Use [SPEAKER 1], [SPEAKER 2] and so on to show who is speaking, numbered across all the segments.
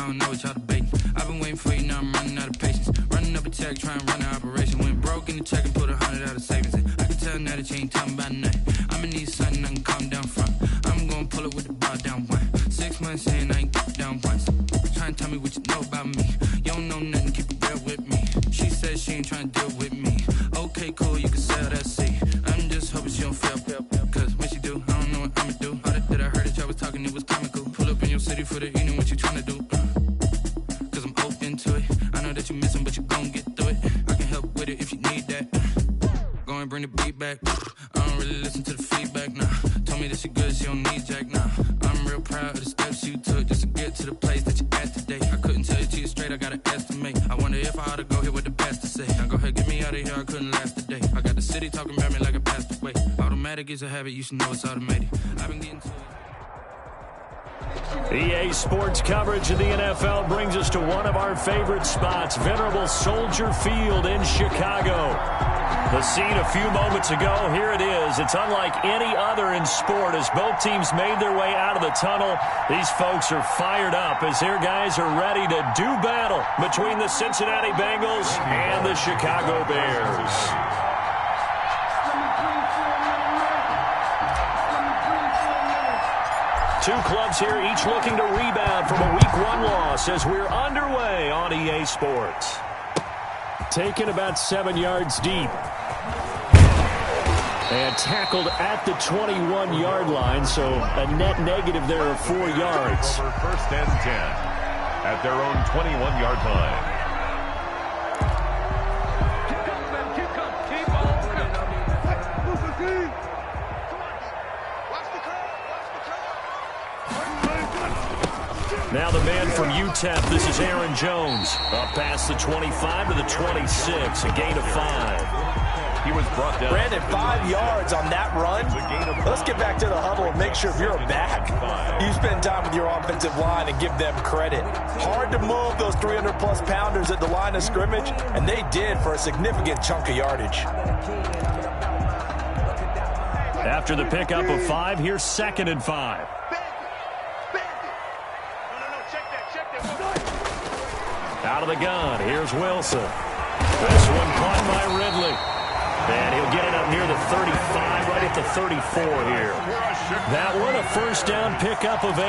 [SPEAKER 1] don't know what y'all debating. I've been waiting for you, now I'm running out of patience. Running up a check, trying to run an operation. Went broke in the check and put 100 out of savings in. I can tell now that you ain't talking about nothing. I'ma need something I can calm down from. I'm gonna pull it with the bar down one. 6 months in, I ain't down once. Trying to tell me what you know about me. You don't know nothing, keep it real with me. She said she ain't trying to deal with me. Okay, cool, you can sell that seat. I'm just hoping she don't fail. Cause when she do, I don't know what I'ma do. All that I heard that y'all was talking, it was comical. Pull up in your city for the evening, what you trying to do? Cause I'm open to it. I know that you missing, but you gon' get through it. I can help with it if you need that. Go and bring the beat back. I don't really listen to the feedback, nah. Told me that she good, she don't need jack, nah. I'm real proud of the steps you took just to get to the place that you're at today. I couldn't tell it to you straight, I gotta estimate. I wonder if I ought to go here with the best to say. Now go ahead, get me out of here, I couldn't last today. I got the city talking about me like I passed away. Automatic is a habit, you should know it's automated. I've been getting to it.
[SPEAKER 2] EA Sports coverage of the NFL brings us to one of our favorite spots, venerable Soldier Field in Chicago. The scene a few moments ago, here it is. It's unlike any other in sport as both teams made their way out of the tunnel. These folks are fired up as their guys are ready to do battle between the Cincinnati Bengals and the Chicago Bears. Two clubs here, each looking to rebound from a Week 1 loss as we're underway on EA Sports. Taken about 7 yards deep. And tackled at the 21-yard line, so a net negative there of 4 yards.
[SPEAKER 3] First and 10 at their own 21-yard line.
[SPEAKER 2] Now the man from UTEP, this is Aaron Jones. Up past the 25 to the 26, a gain of 5.
[SPEAKER 3] He was brought down.
[SPEAKER 4] Brandon, 5 yards on that run. Let's get back to the huddle and make sure you're back. You spend time with your offensive line and give them credit. Hard to move those 300-plus pounders at the line of scrimmage, and they did for a significant chunk of yardage.
[SPEAKER 2] After the pickup of 5, here's 2nd and 5. Out of the gun, here's Wilson. This one caught by Ridley. And he'll get it up near the 35, right at the 34 here. That one, a first down pickup of 8.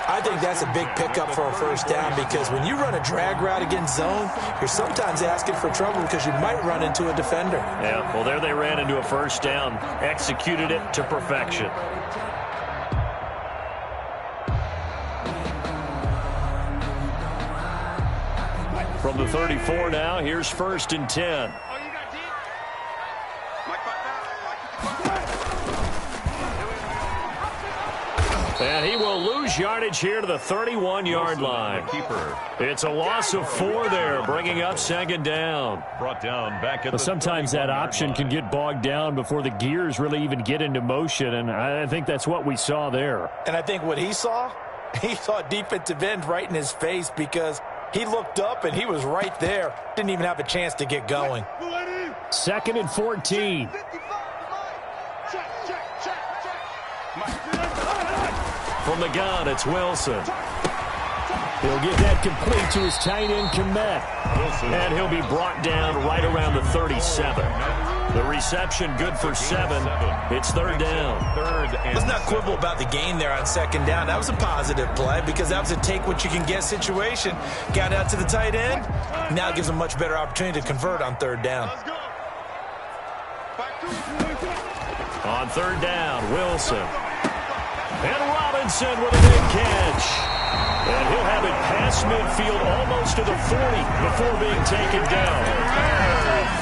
[SPEAKER 4] I think that's a big pickup for a first down because when you run a drag route against zone, you're sometimes asking for trouble because you might run into a defender.
[SPEAKER 2] Yeah, well, there they ran into a first down. Executed it to perfection. From the 34 now, here's 1st and 10. And he will lose yardage here to the 31-yard line. It's a loss of 4 there, bringing up 2nd down.
[SPEAKER 3] Brought down back at the
[SPEAKER 2] sometimes that option can get bogged down before the gears really even get into motion, and I think that's what we saw there.
[SPEAKER 4] And I think what he saw defensive end right in his face because he looked up and he was right there. Didn't even have a chance to get going.
[SPEAKER 2] 2nd and 14. From the gun, it's Wilson. He'll get that complete to his tight end, Komet. And he'll be brought down right around the 37. The reception good for 7. It's 3rd down.
[SPEAKER 4] Let's not quibble about the gain there on 2nd down. That was a positive play because that was a take-what-you-can-get situation. Got out to the tight end. Now gives him a much better opportunity to convert on 3rd down.
[SPEAKER 2] On 3rd down, Wilson. And Robinson with a big catch. And he'll have it past midfield almost to the 40 before being taken down.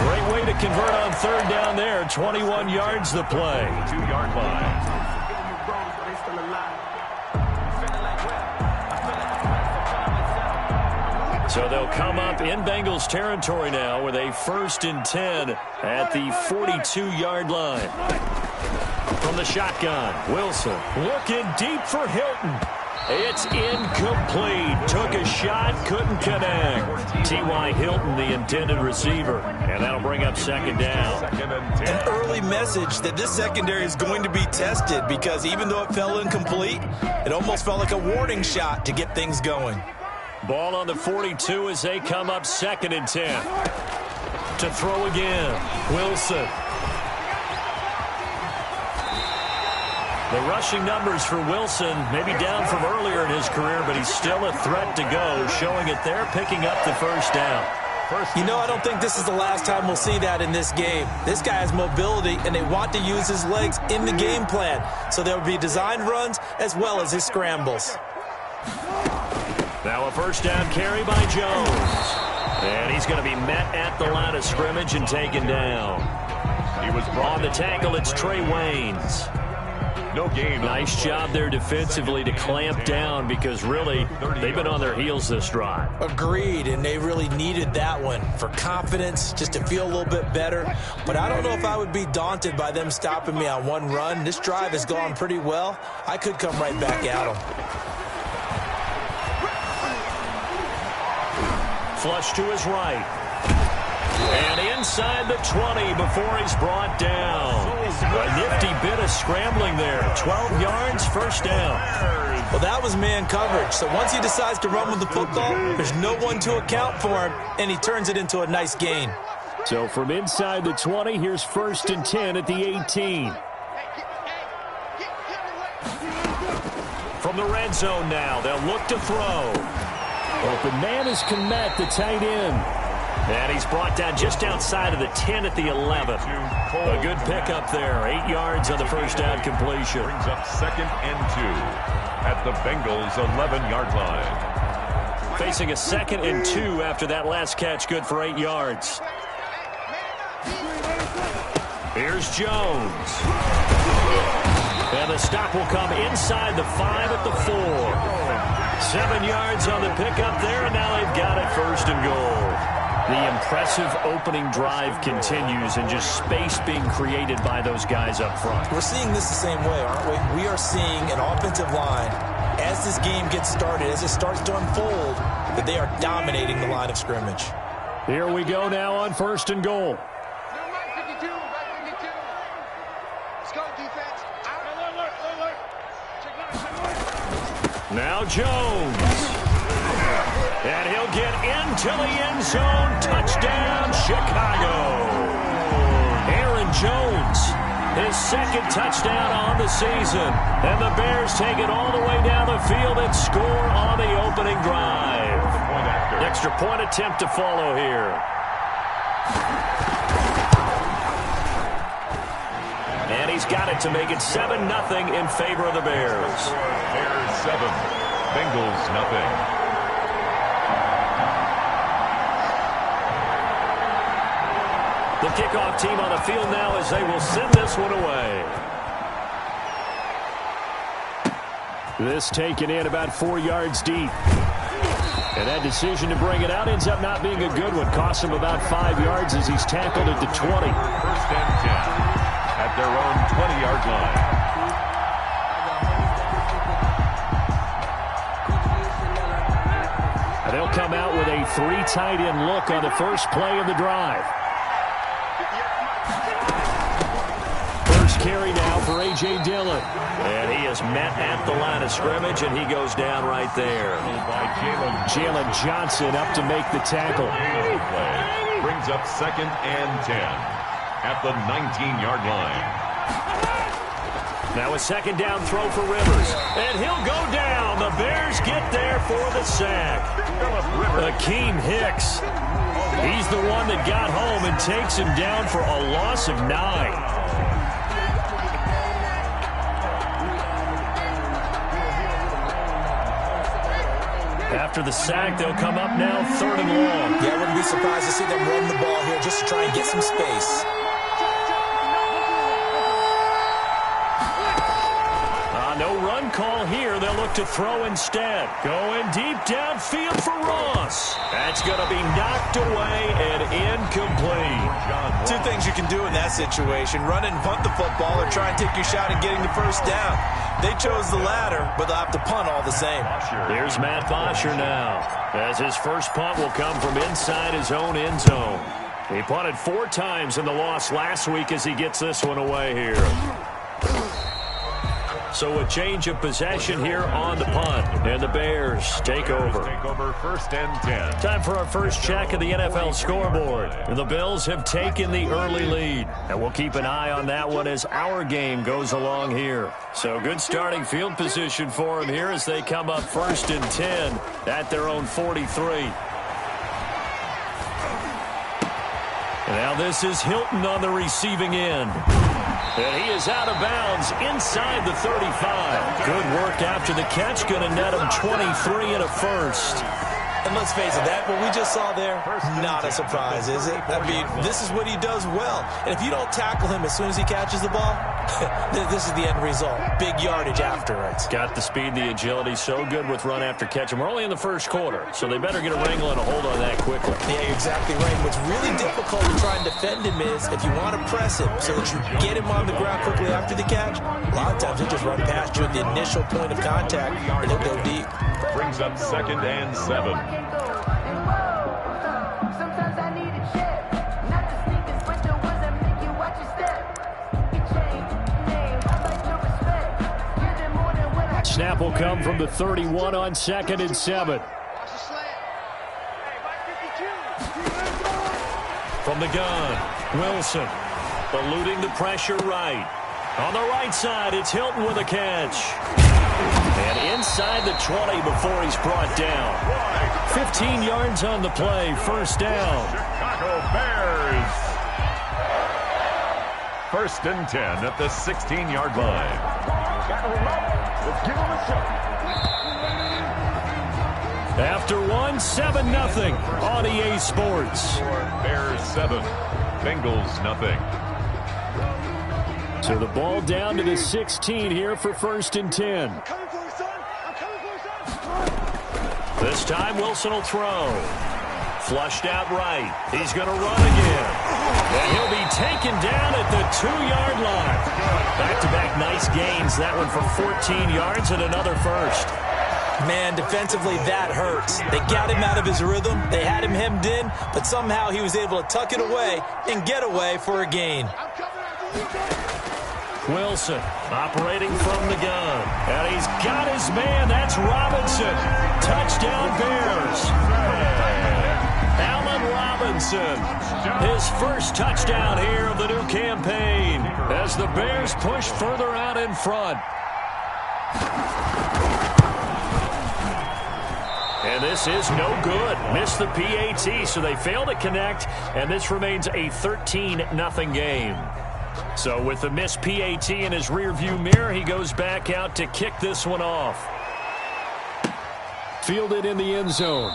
[SPEAKER 2] Great way to convert on 3rd down there. 21 yards the play.
[SPEAKER 3] 2-yard line.
[SPEAKER 2] So they'll come up in Bengals territory now with a 1st and 10 at the 42-yard line. From the shotgun, Wilson looking deep for Hilton. It's incomplete. Took a shot, couldn't connect. T.Y. Hilton, the intended receiver. And that'll bring up second down.
[SPEAKER 4] An early message that this secondary is going to be tested, because even though it fell incomplete, it almost felt like a warning shot to get things going.
[SPEAKER 2] Ball on the 42 as they come up 2nd and 10. To throw again, Wilson. The rushing numbers for Wilson, maybe down from earlier in his career, but he's still a threat to go, showing it there, picking up the first down.
[SPEAKER 4] You know, I don't think this is the last time we'll see that in this game. This guy has mobility, and they want to use his legs in the game plan. So there will be designed runs as well as his scrambles.
[SPEAKER 2] Now a first down carry by Jones. And he's going to be met at the line of scrimmage and taken down.
[SPEAKER 3] He was
[SPEAKER 2] on the tackle, it's Trey Waynes.
[SPEAKER 3] No gain.
[SPEAKER 2] Nice job there defensively to clamp down, because really they've been on their heels this drive.
[SPEAKER 4] Agreed, and they really needed that one for confidence, just to feel a little bit better. But I don't know if I would be daunted by them stopping me on one run. This drive has gone pretty well. I could come right back at them.
[SPEAKER 2] Flush to his right. And inside the 20 before he's brought down. A nifty bit of scrambling there. 12 yards, first down.
[SPEAKER 4] Well, that was man coverage. So once he decides to run with the football, there's no one to account for him, and he turns it into a nice gain.
[SPEAKER 2] So from inside the 20, here's 1st and 10 at the 18. From the red zone now, they'll look to throw. Open man is Kmet, the tight end. And he's brought down just outside of the 10 at the 11. A good pickup there. 8 yards on the first down completion.
[SPEAKER 3] Brings up 2nd and 2 at the Bengals' 11-yard line.
[SPEAKER 2] Facing a 2nd and 2 after that last catch, good for 8 yards. Here's Jones. And the stop will come inside the 5 at the 4. 7 yards on the pickup there, and now they've got it 1st and goal. The impressive opening drive continues, and just space being created by those guys up front.
[SPEAKER 4] We're seeing this the same way, aren't we? We are seeing an offensive line, as this game gets started, as it starts to unfold, that they are dominating the line of scrimmage.
[SPEAKER 2] Here we go now on 1st and goal. Now Jones. And he'll get into the end zone. Touchdown, Chicago. Aaron Jones, his 2nd touchdown on the season. And the Bears take it all the way down the field and score on the opening drive. Extra point attempt to follow here. And he's got it to make it 7-0 in favor of the Bears.
[SPEAKER 3] Bears 7, Bengals nothing.
[SPEAKER 2] The kickoff team on the field now as they will send this one away. This taken in about 4 yards deep. And that decision to bring it out ends up not being a good one. Costs him about 5 yards as he's tackled at the 20.
[SPEAKER 3] 1st and 10 at their own 20-yard line.
[SPEAKER 2] And they'll come out with a 3 tight end look on the first play of the drive. First carry now for A.J. Dillon. And he is met at the line of scrimmage, and he goes down right there. Jalen Johnson up to make the tackle.
[SPEAKER 3] Brings up 2nd and 10 at the 19-yard line.
[SPEAKER 2] Now a 2nd down throw for Rivers. And he'll go down. The Bears get there for the sack. Akeem Hicks. He's the one that got home and takes him down for a loss of 9. After the sack, they'll come up now 3rd and long.
[SPEAKER 4] Yeah, I wouldn't be surprised to see them run the ball here just to try and get some space.
[SPEAKER 2] No run call here. They'll look to throw instead. Going deep downfield for Ross. That's going to be knocked away and incomplete.
[SPEAKER 4] Two things you can do in that situation: run and punt the football, or try and take your shot at getting the first down. They chose the latter, but they'll have to punt all the same.
[SPEAKER 2] Here's Matt Bosher now, as his first punt will come from inside his own end zone. He punted 4 times in the loss last week as he gets this one away here. So a change of possession here on the punt, and the Bears take over.
[SPEAKER 3] First and 10.
[SPEAKER 2] Time for our first check of the NFL scoreboard. And the Bills have taken the early lead, and we'll keep an eye on that one as our game goes along here. So good starting field position for them here as they come up first and 10 at their own 43. And now this is Hilton on the receiving end. And he is out of bounds inside the 35. Good work after the catch. Going to net him 23 and a first.
[SPEAKER 4] And let's face it, that what we just saw there, not a surprise, is it? I mean, this is what he does well. And if you don't tackle him as soon as he catches the ball, this is the end result. Big yardage afterwards.
[SPEAKER 2] Got the speed, the agility, so good with run after catch. And we're only in the first quarter, so they better get a wrangle and a hold on that quickly.
[SPEAKER 4] Yeah, you're exactly right. What's really difficult to try and defend him is if you want to press him so that you get him on the ground quickly after the catch, a lot of times he'll just run past you at the initial point of contact, and he'll go deep.
[SPEAKER 3] Brings up 2nd and 7.
[SPEAKER 2] Snap will come from the 31 on 2nd and 7. From the gun, Wilson eluding the pressure right. On the right side, it's Hilton with a catch. And inside the 20 before he's brought down. 15 yards on the play, first down.
[SPEAKER 3] Chicago Bears. First and 10 at the 16-yard line. Let's give him a shot.
[SPEAKER 2] After 1, 7-0 on EA Sports.
[SPEAKER 3] Bears 7, Bengals nothing.
[SPEAKER 2] So the ball down to the 16 here for first and 10. This time Wilson will throw. Flushed out right. He's going to run again. And he'll be taken down at the 2-yard line. Back-to-back nice gains. That one for 14 yards and another first.
[SPEAKER 4] Man, defensively, that hurts. They got him out of his rhythm. They had him hemmed in, but somehow he was able to tuck it away and get away for a gain.
[SPEAKER 2] Wilson operating from the gun. And he's got his man. That's Robinson. Touchdown Bears. Allen Robinson. His first touchdown here of the new campaign as the Bears push further out in front. And this is no good. Missed the PAT, so they fail to connect, and this remains a 13-0 game. So with the missed PAT in his rearview mirror, he goes back out to kick this one off. Fielded in the end zone.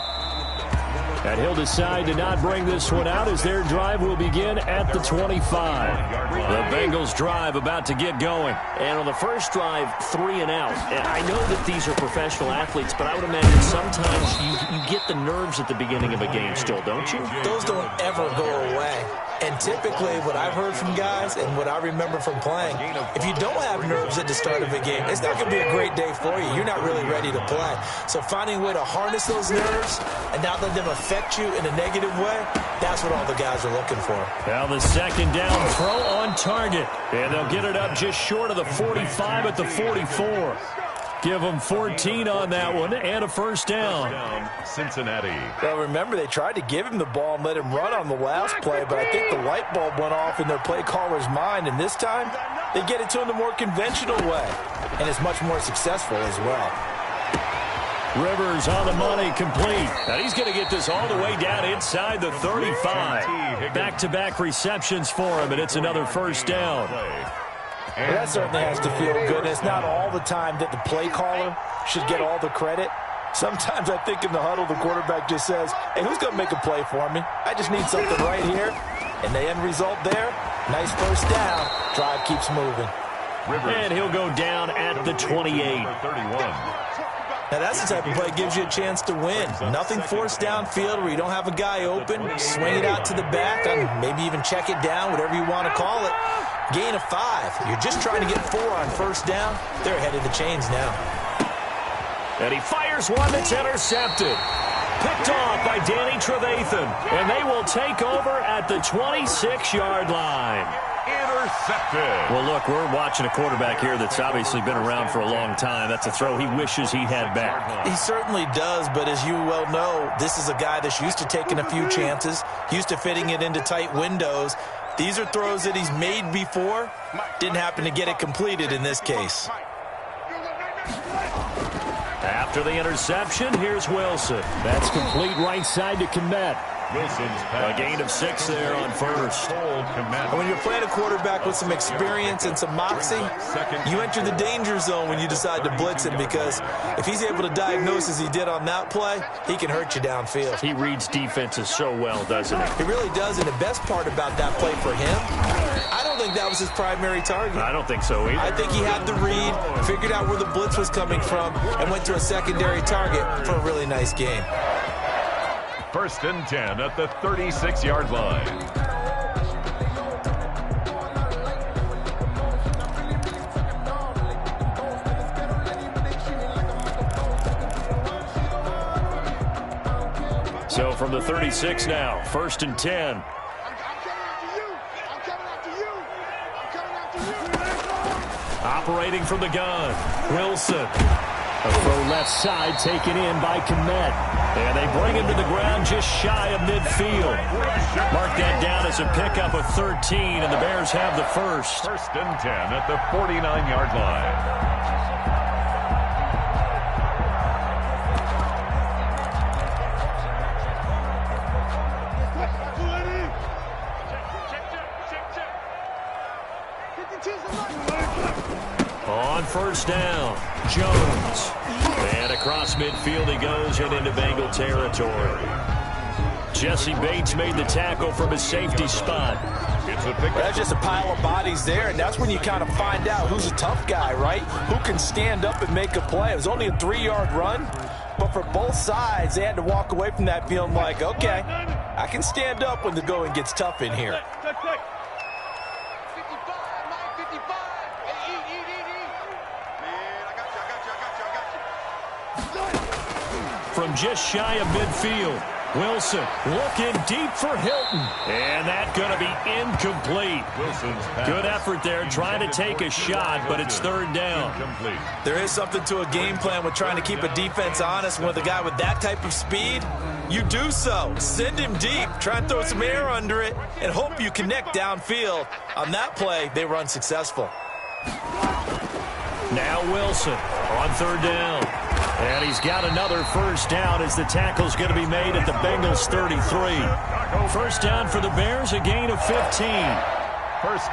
[SPEAKER 2] And he'll decide to not bring this one out as their drive will begin at the 25. The Bengals drive about to get going.
[SPEAKER 5] And on the first drive, 3 and out. And I know that these are professional athletes, but I would imagine sometimes you get the nerves at the beginning of a game still, don't you?
[SPEAKER 4] Those don't ever go away. And typically what I've heard from guys and what I remember from playing, if you don't have nerves at the start of a game, it's not going to be a great day for you. You're not really ready to play. So finding a way to harness those nerves and not let them affect you in a negative way, that's what all the guys are looking for.
[SPEAKER 2] Now the second down throw on target. And they'll get it up just short of the 45 at the 44. Give them 14 on that one and a first down.
[SPEAKER 3] Cincinnati.
[SPEAKER 4] Well, remember, they tried to give him the ball and let him run on the last play, but I think the light bulb went off in their play caller's mind, and this time they get it to him the more conventional way, and it's much more successful as well.
[SPEAKER 2] Rivers on the money, complete. And he's going to get this all the way down inside the 35. Back-to-back receptions for him, and it's another first down.
[SPEAKER 4] Well, that certainly has to feel good. It's not all the time that the play caller should get all the credit. Sometimes I think in the huddle, the quarterback just says, hey, who's going to make a play for me? I just need something right here. And the end result there, nice first down. Drive keeps moving.
[SPEAKER 2] And he'll go down at the 28.
[SPEAKER 4] Now, that's the type of play that gives you a chance to win. Nothing forced downfield where you don't have a guy open. Swing it out to the back, maybe even check it down, whatever you want to call it. Gain of 5. You're just trying to get 4 on first down. They're ahead of the chains now.
[SPEAKER 2] And he fires one that's intercepted. Picked off by Danny Trevathan. And they will take over at the 26-yard line.
[SPEAKER 3] Intercepted.
[SPEAKER 2] Well, look, we're watching a quarterback here that's obviously been around for a long time. That's a throw he wishes he had back.
[SPEAKER 4] He certainly does, but as you well know, this is a guy that's used to taking a few chances, used to fitting it into tight windows. These are throws that he's made before. Didn't happen to get it completed in this case.
[SPEAKER 2] After the interception, here's Wilson. That's complete right side to Kmet.
[SPEAKER 3] Wilson's pass.
[SPEAKER 2] A gain of 6 there on first.
[SPEAKER 4] And when you're playing a quarterback with some experience and some moxie, you enter the danger zone when you decide to blitz him, because if he's able to diagnose as he did on that play, he can hurt you downfield.
[SPEAKER 2] He reads defenses so well, doesn't he?
[SPEAKER 4] He really does, and the best part about that play for him, I don't think that was his primary target.
[SPEAKER 2] I don't think so either.
[SPEAKER 4] I think he had the read, figured out where the blitz was coming from, and went to a secondary target for a really nice game.
[SPEAKER 3] 1st and 10 at the 36-yard line.
[SPEAKER 2] So from the 36 now, 1st and 10. Operating from the gun, Wilson. A throw left side taken in by Kmet. And they bring him to the ground just shy of midfield. Mark that down as a pickup of 13, and the Bears have the first.
[SPEAKER 3] 1st and 10 at the 49-yard line.
[SPEAKER 2] On first down, Jones. And across midfield he goes and into Bengal territory. Jesse Bates made the tackle from his safety spot.
[SPEAKER 4] That's just a pile of bodies there, and that's when you kind of find out who's a tough guy, right? Who can stand up and make a play. It was only a 3-yard run, but for both sides, they had to walk away from that feeling like, okay, I can stand up when the going gets tough in here.
[SPEAKER 2] From just shy of midfield, Wilson looking deep for Hilton. And that's going to be incomplete.
[SPEAKER 3] Wilson's pass.
[SPEAKER 2] Good effort there trying to take a shot, but it's 3rd down.
[SPEAKER 3] Incomplete.
[SPEAKER 4] There is something to a game plan with trying to keep a defense honest. With a guy with that type of speed, you do so. Send him deep, try and throw some air under it, and hope you connect downfield. On that play, they were unsuccessful.
[SPEAKER 2] Now Wilson on 3rd down. And he's got another first down as the tackle's going to be made at the Bengals 33. First down for the Bears, a gain of 15.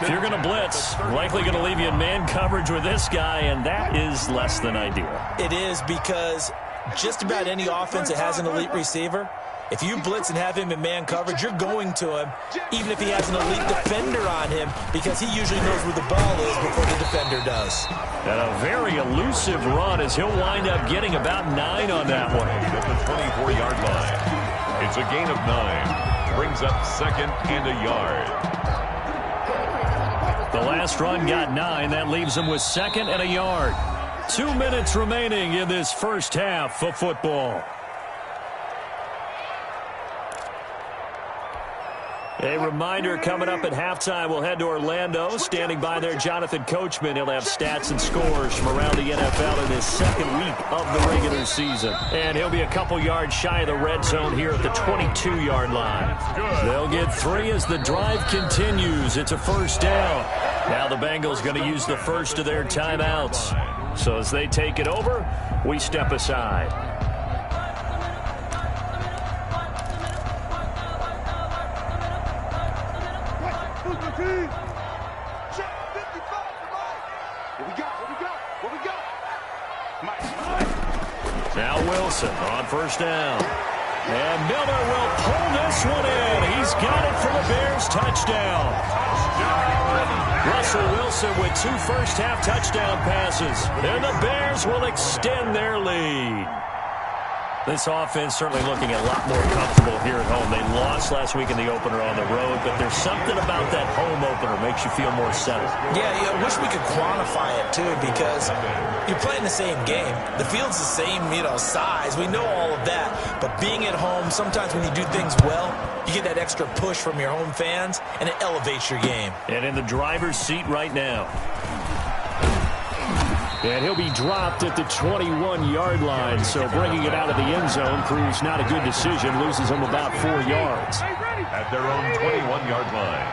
[SPEAKER 2] If you're going to blitz, likely going to leave you in man coverage with this guy, and that is less than ideal.
[SPEAKER 4] It is, because just about any offense that has an elite receiver, if you blitz and have him in man coverage, you're going to him, even if he has an elite defender on him, because he usually knows where the ball is before the defender does.
[SPEAKER 2] And a very elusive run as he'll wind up getting about 9 on that one.
[SPEAKER 3] At the 24-yard line. It's a gain of 9. Brings up 2nd and a yard.
[SPEAKER 2] The last run got 9. That leaves them with 2nd and a yard. 2 minutes remaining in this first half of football. A reminder, coming up at halftime, we'll head to Orlando. Standing by there, Jonathan Coachman. He'll have stats and scores from around the NFL in his 2nd week of the regular season. And he'll be a couple yards shy of the red zone here at the 22-yard line. They'll get 3 as the drive continues. It's a first down. Now the Bengals going to use the first of their timeouts. So as they take it over, we step aside. Now Wilson on first down. And Miller will pull this one in. He's got it for the Bears. Touchdown. Russell Wilson with 2 first-half touchdown passes. And the Bears will extend their lead. This offense certainly looking a lot more comfortable here at home. They lost last week in the opener on the road, but there's something about that home opener makes you feel more settled.
[SPEAKER 4] Yeah, I wish we could quantify it, too, because you're playing the same game. The field's the same, size. We know all of that. But being at home, sometimes when you do things well, you get that extra push from your home fans, and it elevates your game.
[SPEAKER 2] And in the driver's seat right now. And he'll be dropped at the 21-yard line, so bringing it out of the end zone proves not a good decision, loses him about 4 yards.
[SPEAKER 3] At their own 21-yard line.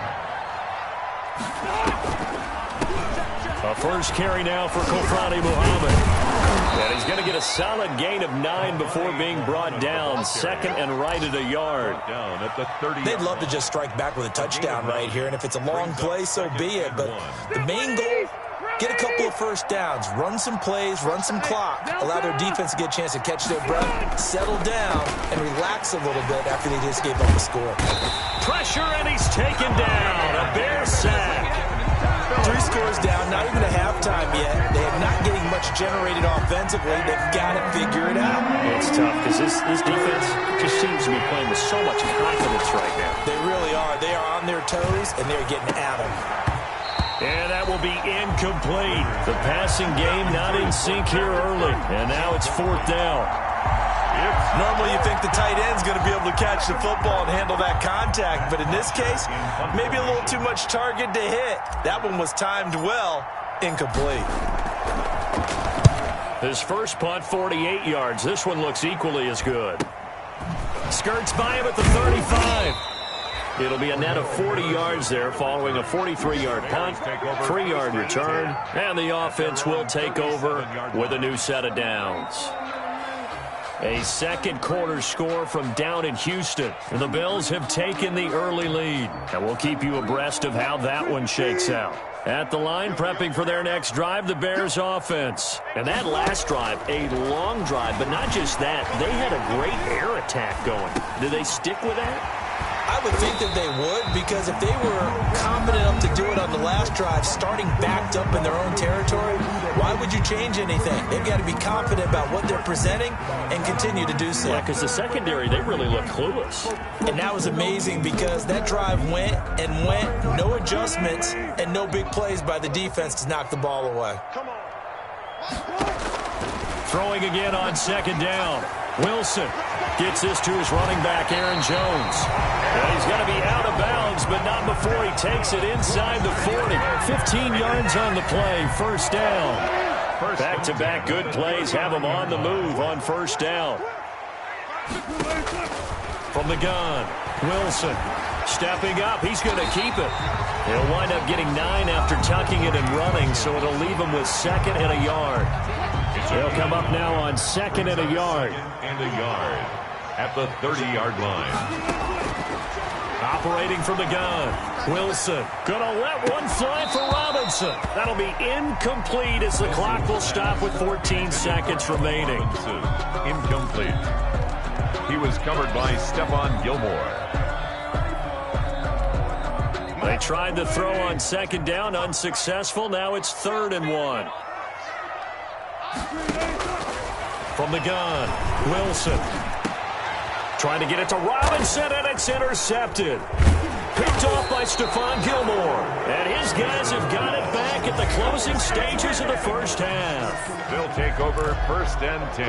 [SPEAKER 2] A first carry now for Kofrani Muhammad. And he's going to get a solid gain of 9 before being brought down. Second and right at a yard.
[SPEAKER 3] Down at the 30.
[SPEAKER 4] They'd love to just strike back with a touchdown right here, and if it's a long play, so be it. But the main goal, get a couple of first downs, run some plays, run some clock, allow their defense to get a chance to catch their breath, settle down, and relax a little bit after they just gave up a score.
[SPEAKER 2] Pressure, and he's taken down. A Bear sack.
[SPEAKER 4] 3 scores down, not even a halftime yet. They are not getting much generated offensively. They've got to figure it out.
[SPEAKER 2] It's tough because this defense just seems to be playing with so much confidence right now.
[SPEAKER 4] They really are. They are on their toes, and they're getting at them.
[SPEAKER 2] And that will be incomplete. The passing game not in sync here early. And now it's 4th down.
[SPEAKER 4] Normally you think the tight end's going to be able to catch the football and handle that contact. But in this case, maybe a little too much target to hit. That one was timed well. Incomplete.
[SPEAKER 2] His first punt, 48 yards. This one looks equally as good. Skirts by him at the 35. It'll be a net of 40 yards there following a 43-yard punt, 3-yard return, and the offense will take over with a new set of downs. A second quarter score from down in Houston. And the Bills have taken the early lead. And we'll keep you abreast of how that one shakes out. At the line, prepping for their next drive, the Bears offense. And that last drive, a long drive, but not just that. They had a great air attack going. Do they stick with that?
[SPEAKER 4] I would think that they would, because if they were confident enough to do it on the last drive, starting backed up in their own territory, why would you change anything? They've got to be confident about what they're presenting and continue to do so.
[SPEAKER 2] Yeah, because the secondary, they really look clueless.
[SPEAKER 4] And that was amazing because that drive went and went, no adjustments, and no big plays by the defense to knock the ball away.
[SPEAKER 2] Throwing again on second down. Wilson gets this to his running back, Aaron Jones. And he's going to be out of bounds, but not before he takes it inside the 40. 15 yards on the play, first down. Back-to-back good plays have him on the move on first down. From the gun, Wilson stepping up. He's going to keep it. He'll wind up getting 9 after tucking it and running, so it'll leave him with 2nd and a yard. They'll come up now on 2nd and a yard.
[SPEAKER 3] And a yard at the 30-yard line.
[SPEAKER 2] Operating from the gun, Wilson gonna let one fly for Robinson. That'll be incomplete as the clock will stop with 14 seconds remaining.
[SPEAKER 3] Incomplete. He was covered by Stephon Gilmore.
[SPEAKER 2] They tried to throw on second down, unsuccessful. Now it's 3rd and 1. From the gun, Wilson trying to get it to Robinson, and it's intercepted. Picked off by Stephon Gilmore. And his guys have got it back at the closing stages of the first half.
[SPEAKER 3] They'll take over 1st and 10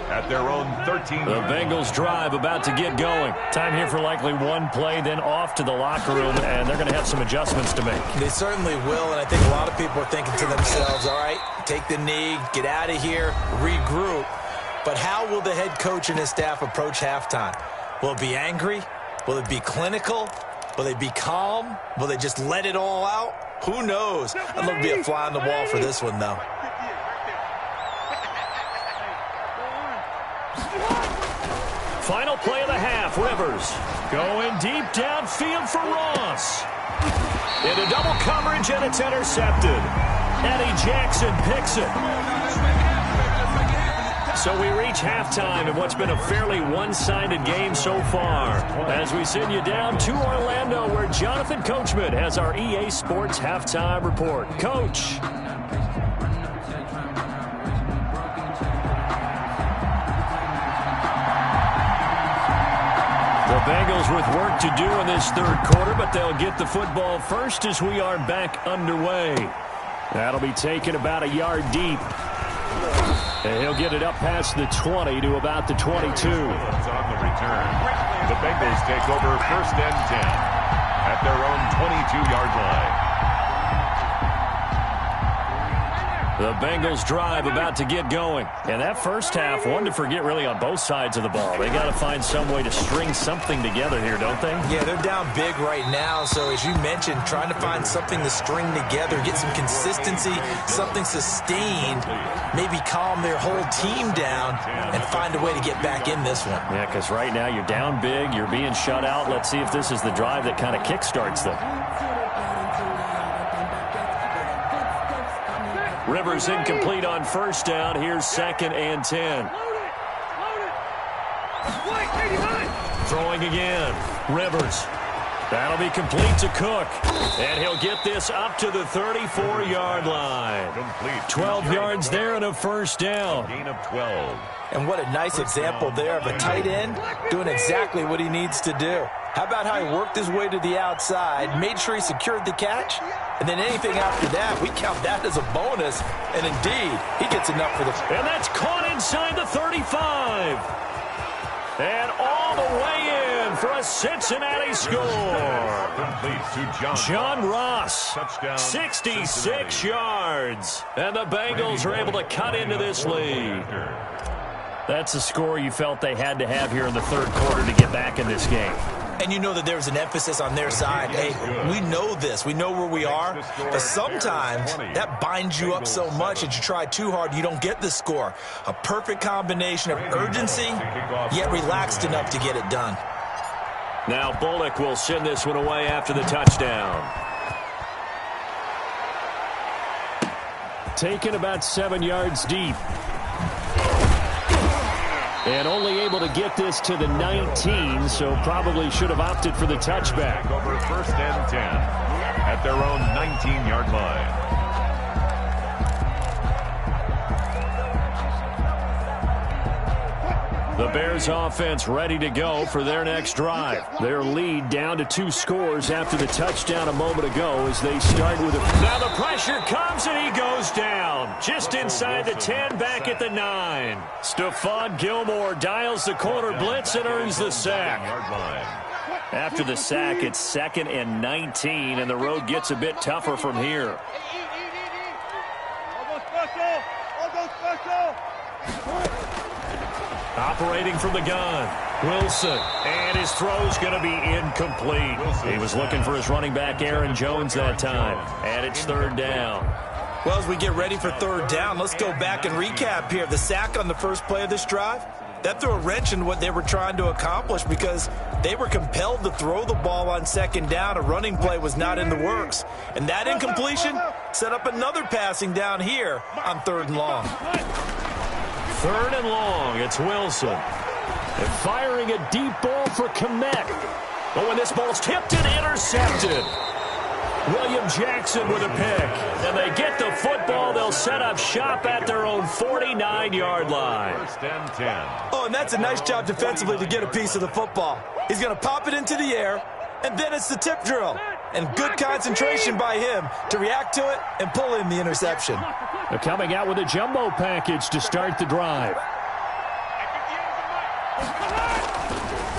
[SPEAKER 3] at their own 13.
[SPEAKER 2] The Bengals drive about to get going. Time here for likely one play, then off to the locker room, and they're going to have some adjustments to make.
[SPEAKER 4] They certainly will, and I think a lot of people are thinking to themselves, all right, take the knee, get out of here, regroup. But how will the head coach and his staff approach halftime? Will it be angry? Will it be clinical? Will they be calm? Will they just let it all out? Who knows? I'd love to be a fly on the wall for this one, though.
[SPEAKER 2] Final play of the half, Rivers going deep downfield for Ross. Into double coverage, and it's intercepted. Eddie Jackson picks it. So we reach halftime in what's been a fairly one-sided game so far. As we send you down to Orlando, where Jonathan Coachman has our EA Sports halftime report. Coach. The Bengals with work to do in this third quarter, but they'll get the football first as we are back underway. That'll be taken about a yard deep. And he'll get it up past the 20 to about the 22.
[SPEAKER 3] On the return, the Bengals take over 1st and 10 at their own 22-yard line.
[SPEAKER 2] The Bengals drive about to get going. And that first half, one to forget really on both sides of the ball. They got to find some way to string something together here, don't they?
[SPEAKER 4] Yeah, they're down big right now. So as you mentioned, trying to find something to string together, get some consistency, something sustained, maybe calm their whole team down and find a way to get back in this one.
[SPEAKER 2] Yeah, because right now you're down big, you're being shut out. Let's see if this is the drive that kind of kickstarts them. Rivers incomplete on first down. Here's 2nd and 10. Throwing again. Rivers. That'll be complete to Cook. And he'll get this up to the 34-yard line. 12 yards there and a first down.
[SPEAKER 3] Gain of 12.
[SPEAKER 4] And what a nice example there of a tight end doing exactly what he needs to do. How about how he worked his way to the outside, made sure he secured the catch, and then anything after that, we count that as a bonus. And indeed, he gets enough for the...
[SPEAKER 2] And that's caught inside the 35. And all the way in for a Cincinnati score.
[SPEAKER 3] Complete to
[SPEAKER 2] John Ross,
[SPEAKER 3] Touchdown,
[SPEAKER 2] 66 yards. And the Bengals are able to cut into this lead. That's a score you felt they had to have here in the third quarter to get back in this game.
[SPEAKER 4] And you know that there's an emphasis on their side. Hey, we know this. We know where we are. But sometimes that binds you up so much that you try too hard, you don't get the score. A perfect combination of urgency, yet relaxed enough to get it done.
[SPEAKER 2] Now Bullock will send this one away after the touchdown. Taken about 7 yards deep. And only able to get this to the 19, so probably should have opted for the touchback.
[SPEAKER 3] Over 1st and 10 at their own 19-yard line.
[SPEAKER 2] The Bears offense ready to go for their next drive. Their lead down to 2 scores after the touchdown a moment ago as they start with a... Now the pressure comes and he goes down. Just inside the 10, back at the 9. Stephon Gilmore dials the corner blitz and earns the sack. After the sack, it's 2nd and 19, and the road gets a bit tougher from here. Operating from the gun, Wilson, and his throw's going to be incomplete. He was looking for his running back, Aaron Jones, that time, and it's 3rd down.
[SPEAKER 4] Well, as we get ready for 3rd down, let's go back and recap here. The sack on the first play of this drive, that threw a wrench in what they were trying to accomplish because they were compelled to throw the ball on 2nd down. A running play was not in the works. And that incompletion set up another passing down here on 3rd and long.
[SPEAKER 2] 3rd and long, it's Wilson. And firing a deep ball for Kmet. Oh, and this ball's tipped and intercepted. William Jackson with a pick. And they get the football. They'll set up shop at their own 49-yard line.
[SPEAKER 3] 1st and 10.
[SPEAKER 4] Oh, and that's a nice job defensively to get a piece of the football. He's going to pop it into the air, and then it's the tip drill. And good concentration by him to react to it and pull in the interception.
[SPEAKER 2] They're coming out with a jumbo package to start the drive.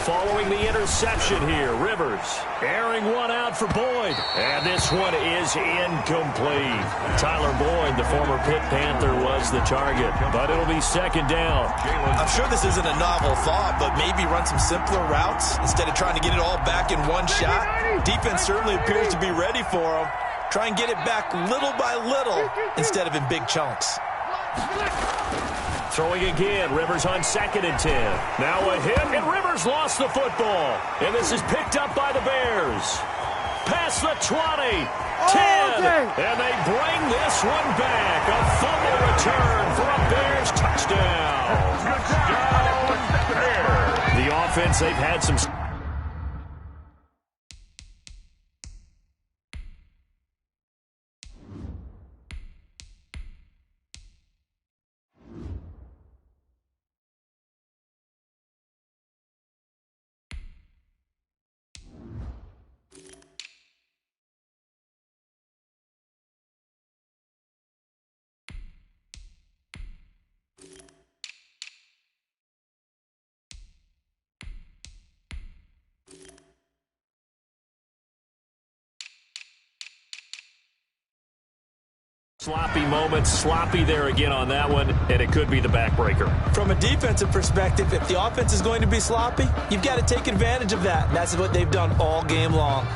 [SPEAKER 2] Following the interception here, Rivers airing one out for Boyd. And this one is incomplete. Tyler Boyd, the former Pitt Panther, was the target. But it'll be 2nd down.
[SPEAKER 4] I'm sure this isn't a novel thought, but maybe run some simpler routes instead of trying to get it all back in one shot. Defense certainly appears to be ready for him. Try and get it back little by little instead of in big chunks.
[SPEAKER 2] Throwing again, Rivers on 2nd and 10. Now a hit, and Rivers lost the football. And this is picked up by the Bears. Past the 20, 10, and they bring this one back. A fumble return for a Bears touchdown. The offense, they've had some... Sloppy moments, sloppy there again on that one, and it could be the backbreaker.
[SPEAKER 4] From a defensive perspective, if the offense is going to be sloppy, you've got to take advantage of that. And that's what they've done all game long.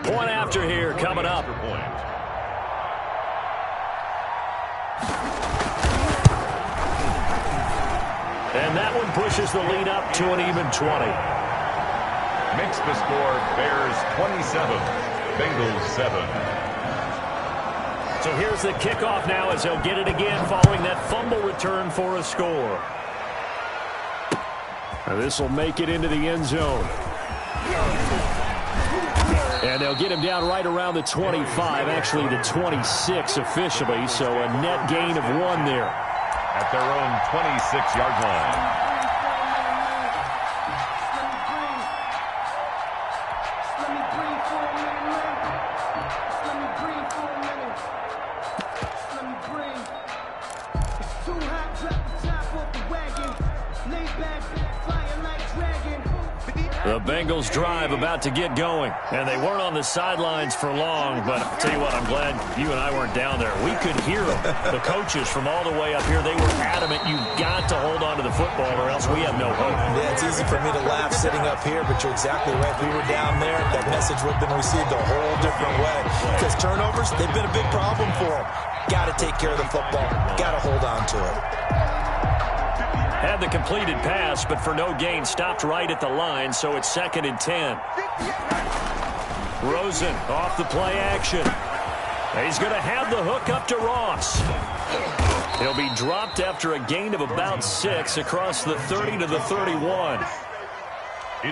[SPEAKER 2] Point after here coming up. And that one pushes the lead up to an even 20.
[SPEAKER 3] Makes the score Bears 27, Bengals 7.
[SPEAKER 2] So here's the kickoff now as he'll get it again following that fumble return for a score. This will make it into the end zone. And they'll get him down right around the 25, actually the 26 officially, so a net gain of 1 there.
[SPEAKER 3] At their own 26-yard line.
[SPEAKER 2] The Bengals drive about to get going. And they weren't on the sidelines for long, but I'll tell you what, I'm glad you and I weren't down there. We could hear them. The coaches from all the way up here, they were adamant, you've got to hold on to the football or else we have no hope.
[SPEAKER 4] Yeah, it's easy for me to laugh sitting up here, but you're exactly right. If we were down there, that message would have been received a whole different way. Because turnovers, they've been a big problem for them. Got to take care of the football. Got to hold on to it.
[SPEAKER 2] Had the completed pass, but for no gain, stopped right at the line, so it's 2nd and 10. Rosen off the play action. He's going to have the hook up to Ross. He'll be dropped after a gain of about 6 across the 30 to the 31.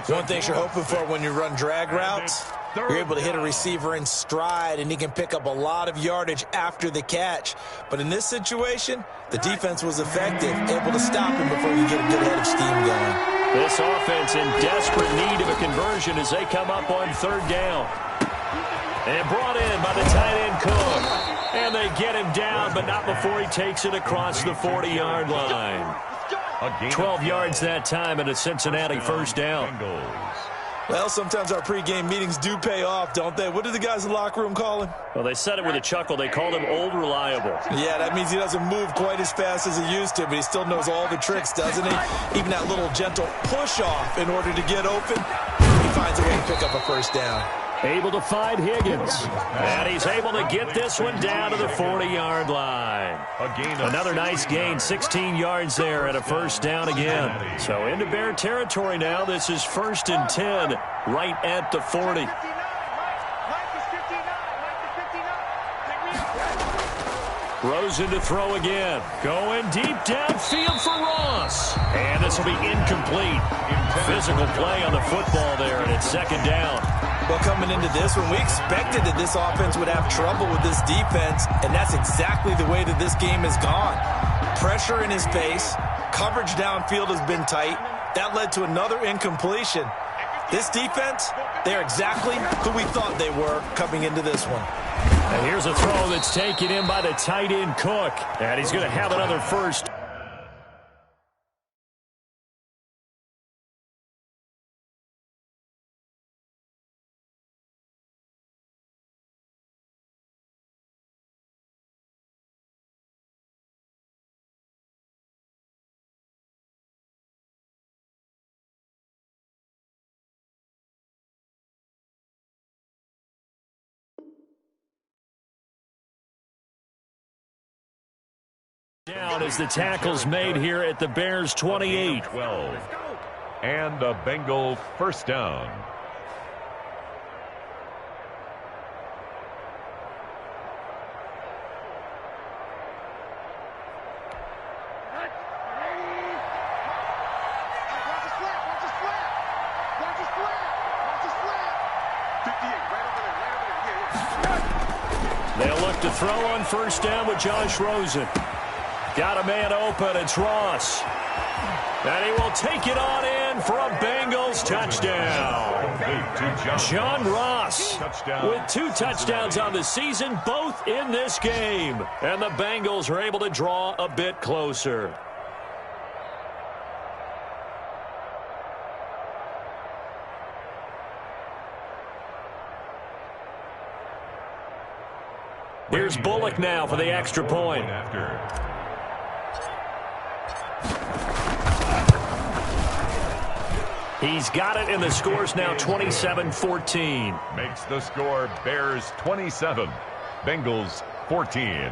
[SPEAKER 4] One thing you're hoping for when you run drag routes, you're able to hit a receiver in stride, and he can pick up a lot of yardage after the catch. But in this situation, the defense was effective, able to stop him before you get a good head of steam going.
[SPEAKER 2] This offense in desperate need of a conversion as they come up on 3rd down. And brought in by the tight end Cook. And they get him down, but not before he takes it across the 40-yard line. 12 yards that time and a Cincinnati 1st down.
[SPEAKER 4] Well, sometimes our pregame meetings do pay off, don't they? What do the guys in the locker room call him?
[SPEAKER 2] Well, they said it with a chuckle. They called him Old Reliable.
[SPEAKER 4] Yeah, that means he doesn't move quite as fast as he used to, but he still knows all the tricks, doesn't he? Even that little gentle push-off in order to get open, he finds a way to pick up a 1st down.
[SPEAKER 2] Able to find Higgins. And he's able to get this one down to the 40-yard line. Another nice gain, 16 yards there and a 1st down again. So into Bear territory now. This is 1st and 10 right at the 40. Rosen to throw again. Going deep downfield for Ross. And this will be incomplete. Physical play on the football there, and it's 2nd down.
[SPEAKER 4] Well, coming into this one, we expected that this offense would have trouble with this defense, and that's exactly the way that this game has gone. Pressure in his face. Coverage downfield has been tight. That led to another incompletion. This defense, they're exactly who we thought they were coming into this one.
[SPEAKER 2] And here's a throw that's taken in by the tight end Cook. And he's going to have another 1st. Down as the tackle's made here at the Bears 28.
[SPEAKER 3] 12. And a Bengal first down.
[SPEAKER 2] They'll look to throw on first down with Josh Rosen. Got a man open. It's Ross. And he will take it on in for a Bengals touchdown. John Ross with 2 touchdowns on the season, both in this game. And the Bengals are able to draw a bit closer. Here's Bullock now for the extra point. He's got it, and the score's now 27-14.
[SPEAKER 3] Makes the score Bears 27, Bengals 14.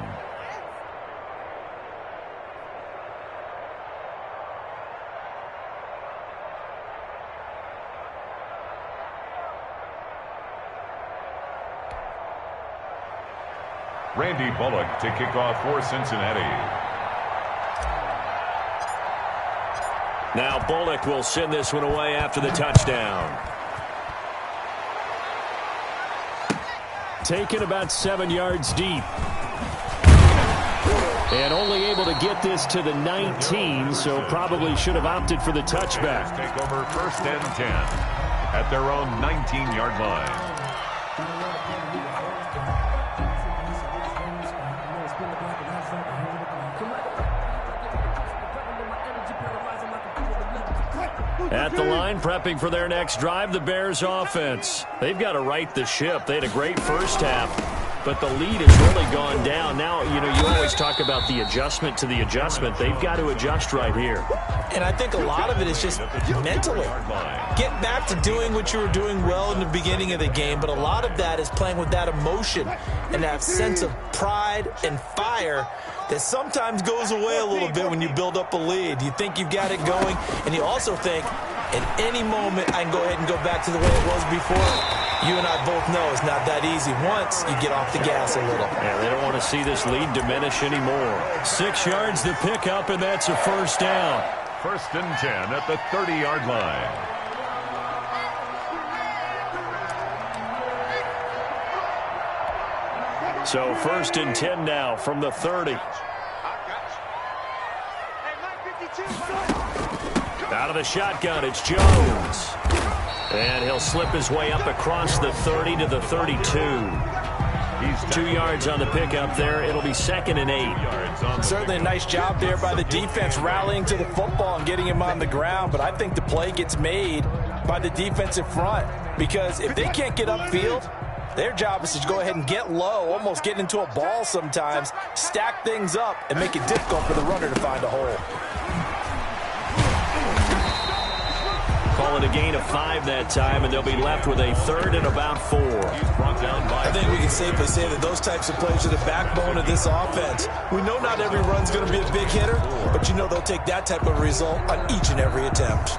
[SPEAKER 3] Randy Bullock to kick off for Cincinnati.
[SPEAKER 2] Now Bullock will send this one away after the touchdown. Taken about 7 yards deep. And only able to get this to the 19, so probably should have opted for the touchback.
[SPEAKER 3] Take over first and 10 at their own 19-yard line.
[SPEAKER 2] At the line, prepping for their next drive, the Bears offense. They've got to right the ship. They had a great first half, but the lead has really gone down. Now, you always talk about the adjustment to the adjustment. They've got to adjust right here.
[SPEAKER 4] And I think a lot of it is just mentally. Get back to doing what you were doing well in the beginning of the game, but a lot of that is playing with that emotion and that sense of pride and fire that sometimes goes away a little bit when you build up a lead. You think you've got it going, and you also think, at any moment, I can go ahead and go back to the way it was before. You and I both know it's not that easy once you get off the gas a little.
[SPEAKER 2] Yeah, they don't want to see this lead diminish anymore. 6 yards the pickup, and that's a first down.
[SPEAKER 3] First and 10 at the 30-yard line.
[SPEAKER 2] So first and 10 now from the 30. Out of the shotgun, it's Jones. And he'll slip his way up across the 30 to the 32. He's 2 yards on the pickup there. It'll be second and 8.
[SPEAKER 4] Certainly a nice job there by the defense rallying to the football and getting him on the ground. But I think the play gets made by the defensive front, because if they can't get upfield, their job is to go ahead and get low, almost get into a ball sometimes, stack things up, and make it difficult for the runner to find a hole.
[SPEAKER 2] Call it a gain of 5 that time, and they'll be left with a third and about 4.
[SPEAKER 4] I think we can safely say that those types of plays are the backbone of this offense. We know not every run's going to be a big hitter, but you know they'll take that type of result on each and every attempt.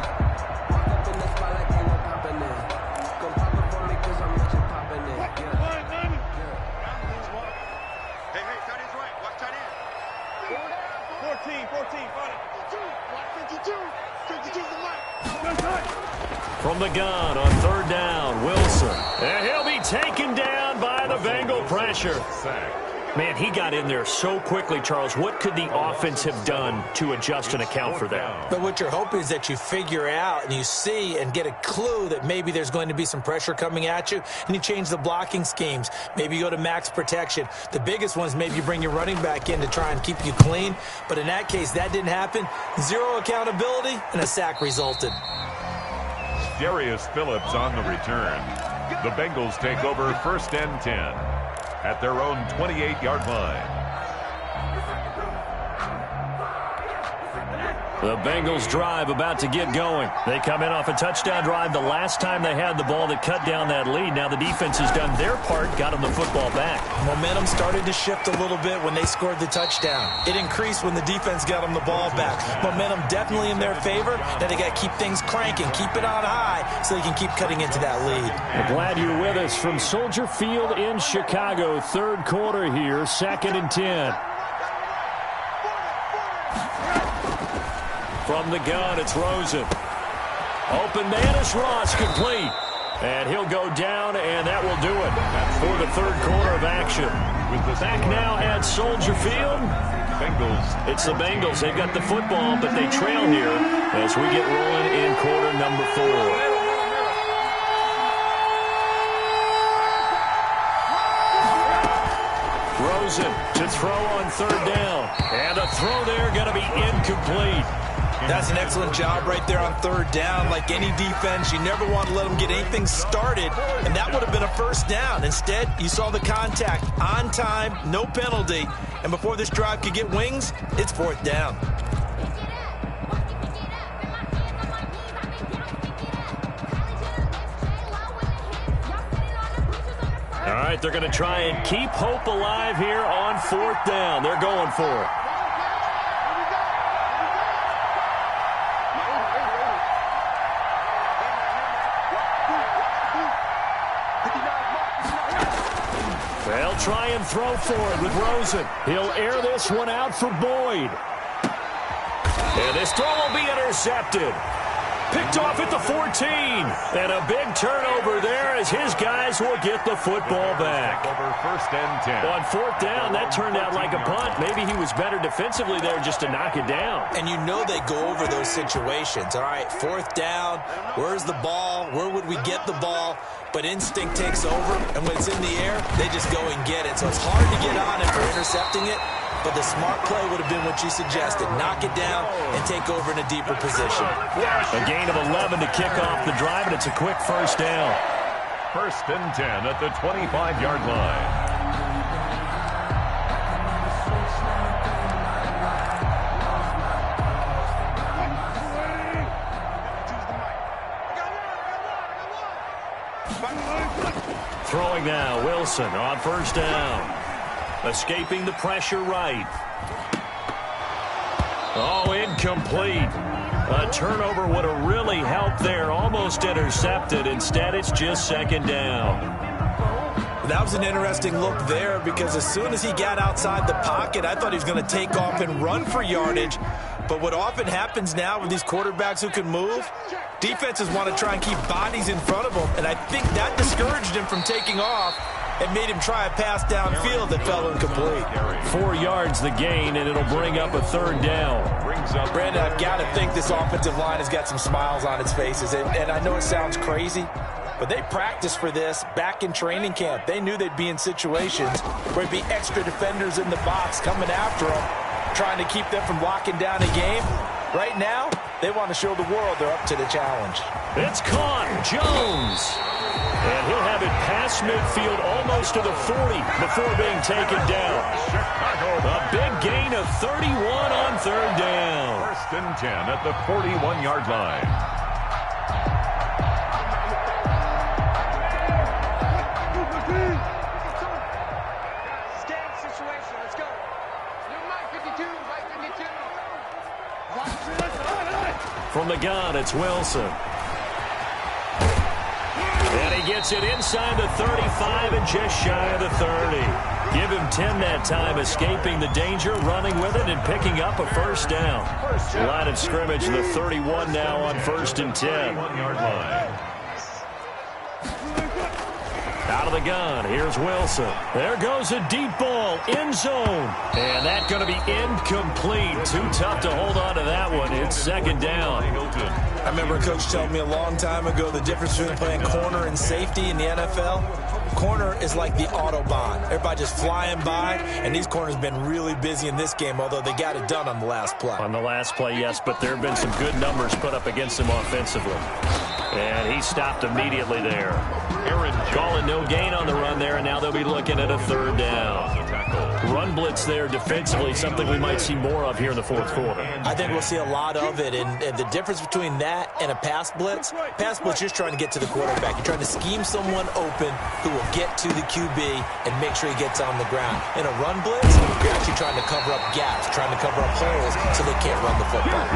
[SPEAKER 2] From the gun on third down, Wilson. And he'll be taken down by the Bengal pressure. Man, he got in there so quickly, Charles. What could the offense have done to adjust and account for that?
[SPEAKER 4] But what you're hoping is that you figure out and you see and get a clue that maybe there's going to be some pressure coming at you, and you change the blocking schemes. Maybe you go to max protection. The biggest one is maybe you bring your running back in to try and keep you clean. But in that case, that didn't happen. Zero accountability, and a sack resulted.
[SPEAKER 3] Darius Phillips on the return. The Bengals take over first and 10 at their own 28-yard line.
[SPEAKER 2] The Bengals drive about to get going. They come in off a touchdown drive the last time they had the ball that cut down that lead. Now the defense has done their part, got them the football back.
[SPEAKER 4] Momentum started to shift a little bit when they scored the touchdown. It increased when the defense got them the ball back. Momentum definitely in their favor. Now they got to keep things cranking, keep it on high so they can keep cutting into that lead.
[SPEAKER 2] We're glad you're with us from Soldier Field in Chicago. Third quarter here, 2nd and 10. From the gun, it's Rosen. Open man is Ross, complete. And he'll go down, and that will do it for the third quarter of action. Back now at Soldier Field.
[SPEAKER 3] Bengals.
[SPEAKER 2] It's the Bengals. They've got the football, but they trail here as we get rolling in quarter number 4. Rosen to throw on third down. And a throw there going to be incomplete.
[SPEAKER 4] That's an excellent job right there on third down. Like any defense, you never want to let them get anything started, and that would have been a first down. Instead, you saw the contact on time, no penalty, and before this drive could get wings, it's fourth down.
[SPEAKER 2] All right, they're going to try and keep hope alive here on fourth down. They're going for it. They'll try and throw for it with Rosen. He'll air this one out for Boyd. And this throw will be intercepted. Picked off at the 14. And a big turnover there as his guys will get the football back.
[SPEAKER 3] Over 1st and 10.
[SPEAKER 2] On fourth down, that turned out like a punt. Maybe he was better defensively there just to knock it down.
[SPEAKER 4] And you know they go over those situations. All right, fourth down, where's the ball? Where would we get the ball? But instinct takes over, and when it's in the air, they just go and get it. So it's hard to get on it for intercepting it, but the smart play would have been what you suggested. Knock it down and take over in a deeper position.
[SPEAKER 2] A gain of 11 to kick off the drive, and it's a quick first down.
[SPEAKER 3] 1st and 10 at the 25-yard line.
[SPEAKER 2] Throwing now, Wilson on first down. Escaping the pressure right. Oh, incomplete. A turnover would have really helped there. Almost intercepted. Instead, it's just second down.
[SPEAKER 4] That was an interesting look there because as soon as he got outside the pocket, I thought he was going to take off and run for yardage. But what often happens now with these quarterbacks who can move, defenses want to try and keep bodies in front of them, and I think that discouraged him from taking off and made him try a pass downfield that fell incomplete.
[SPEAKER 2] 4 yards the gain, and it'll bring up a third down.
[SPEAKER 4] Brandon, I've got to think this offensive line has got some smiles on its faces, and I know it sounds crazy, but they practiced for this back in training camp. They knew they'd be in situations where there'd be extra defenders in the box coming after them, trying to keep them from locking down a game. Right now, they want to show the world they're up to the challenge.
[SPEAKER 2] It's caught. Jones. And he'll have it past midfield almost to the 40 before being taken down. A big gain of 31 on third down.
[SPEAKER 3] 1st and 10 at the 41-yard line.
[SPEAKER 2] From the gun, it's Wilson. And he gets it inside the 35 and just shy of the 30. Give him 10 that time, escaping the danger, running with it, and picking up a first down. Line of scrimmage, the 31 now on 1st and 10.
[SPEAKER 3] 1-yard line.
[SPEAKER 2] Out of the gun, here's Wilson. There goes a deep ball, end zone. And that's going to be incomplete. Too tough to hold on to that one. It's second down.
[SPEAKER 4] I remember a coach telling me a long time ago the difference between playing corner and safety in the NFL. Corner is like the Autobahn. Everybody just flying by, and these corners have been really busy in this game, although they got it done on the last play.
[SPEAKER 2] On the last play, yes, but there have been some good numbers put up against him offensively. And he stopped immediately there. Calling no gain on the run there, and now they'll be looking at a third down.
[SPEAKER 3] tackle.
[SPEAKER 2] Run blitz there defensively, something we might see more of here in the fourth quarter.
[SPEAKER 4] I think we'll see a lot of it, and the difference between that and a pass blitz, you're just trying to get to the quarterback. You're trying to scheme someone open who will get to the QB and make sure he gets on the ground. In a run blitz, you're actually trying to cover up gaps, trying to cover up holes so they can't run the football.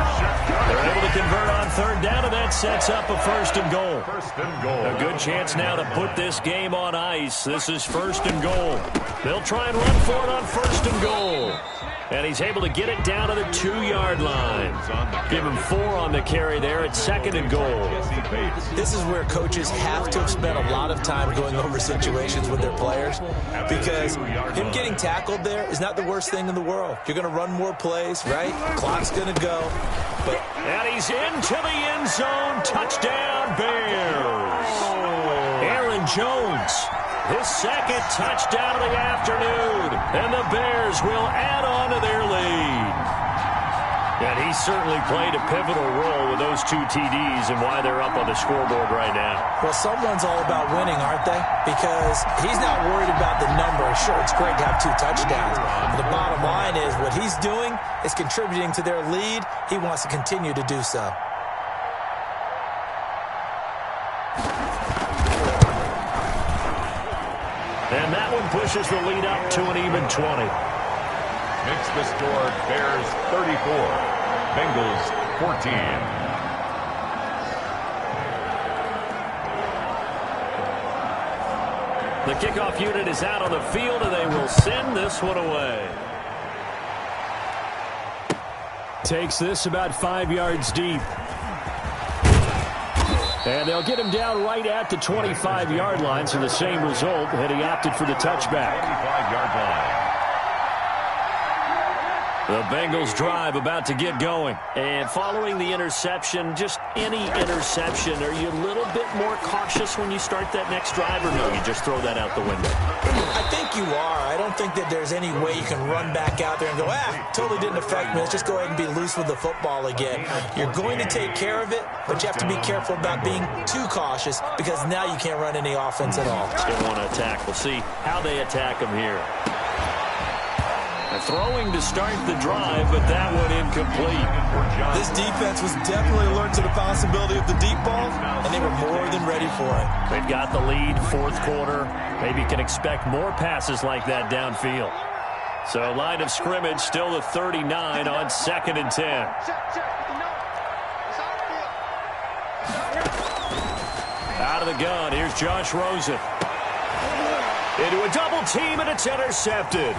[SPEAKER 2] They're able to convert on third down, and that sets up a first and goal.
[SPEAKER 3] First and goal.
[SPEAKER 2] A good chance now to put this game on ice. This is first and goal. They'll try and run for it on first and goal. And he's able to get it down to the 2-yard line. Give him 4 on the carry there at second and goal.
[SPEAKER 4] This is where coaches have to have spent a lot of time going over situations with their players, because him getting tackled there is not the worst thing in the world. You're going to run more plays, right? Clock's going to go.
[SPEAKER 2] And he's into the end zone. Touchdown, Bears. Aaron Jones, his second touchdown of the afternoon. And the Bears will add on to their lead. And he certainly played a pivotal role with those 2 TDs and why they're up on the scoreboard right now.
[SPEAKER 4] Well, someone's all about winning, aren't they? Because he's not worried about the number. Sure, it's great to have 2 touchdowns. But the bottom line is what he's doing is contributing to their lead. He wants to continue to do so.
[SPEAKER 2] And that one pushes the lead up to an even 20.
[SPEAKER 3] Makes the score Bears 34, Bengals 14.
[SPEAKER 2] The kickoff unit is out on the field, and they will send this one away. Takes this about 5 yards deep. And they'll get him down right at the 25-yard line, so the same result, and he opted for the touchback.
[SPEAKER 3] 25-yard line.
[SPEAKER 2] The Bengals drive about to get going.
[SPEAKER 5] And following the interception, just any interception, are you a little bit more cautious when you start that next drive, or no, you just throw that out the window?
[SPEAKER 4] I think you are. I don't think that there's any way you can run back out there and go, totally didn't affect me. Let's just go ahead and be loose with the football again. You're going to take care of it, but you have to be careful about being too cautious, because now you can't run any offense at all.
[SPEAKER 5] Still want to attack. We'll see how they attack them here.
[SPEAKER 2] Throwing to start the drive, but that one incomplete.
[SPEAKER 4] This defense was definitely alert to the possibility of the deep ball, and they were more than ready for it.
[SPEAKER 2] They've got the lead, fourth quarter. Maybe can expect more passes like that downfield. So line of scrimmage still the 39 on 2nd and 10. Out of the gun, here's Josh Rosen. Into a double team, and it's intercepted.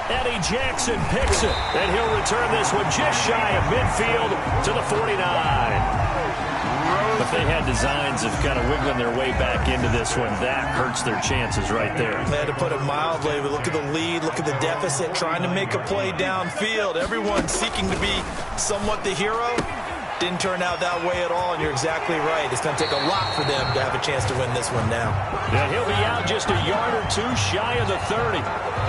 [SPEAKER 2] Eddie Jackson picks it, and he'll return this one just shy of midfield to the 49. But they had designs of kind of wiggling their way back into this one. That hurts their chances right there.
[SPEAKER 4] They had to put it mildly, but look at the lead, look at the deficit, trying to make a play downfield. Everyone seeking to be somewhat the hero. Didn't turn out that way at all, and you're exactly right. It's going to take a lot for them to have a chance to win this one now.
[SPEAKER 2] Yeah, he'll be out just a yard or two shy of the 30.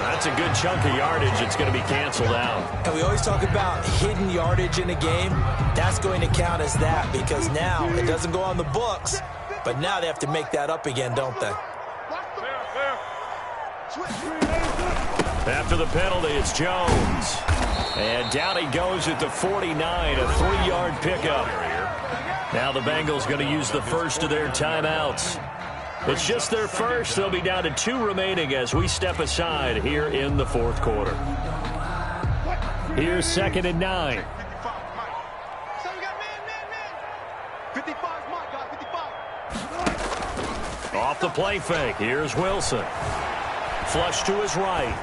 [SPEAKER 2] That's a good chunk of yardage. It's going to be canceled out.
[SPEAKER 4] And we always talk about hidden yardage in a game. That's going to count as that, because now it doesn't go on the books, but now they have to make that up again, don't they?
[SPEAKER 2] After the penalty, it's Jones. And down he goes at the 49, a 3-yard pickup. Now the Bengals going to use the first of their timeouts. It's just their first. They'll be down to 2 remaining as we step aside here in the fourth quarter. Here's 2nd and 9. Off the play fake. Here's Wilson. Flush to his right.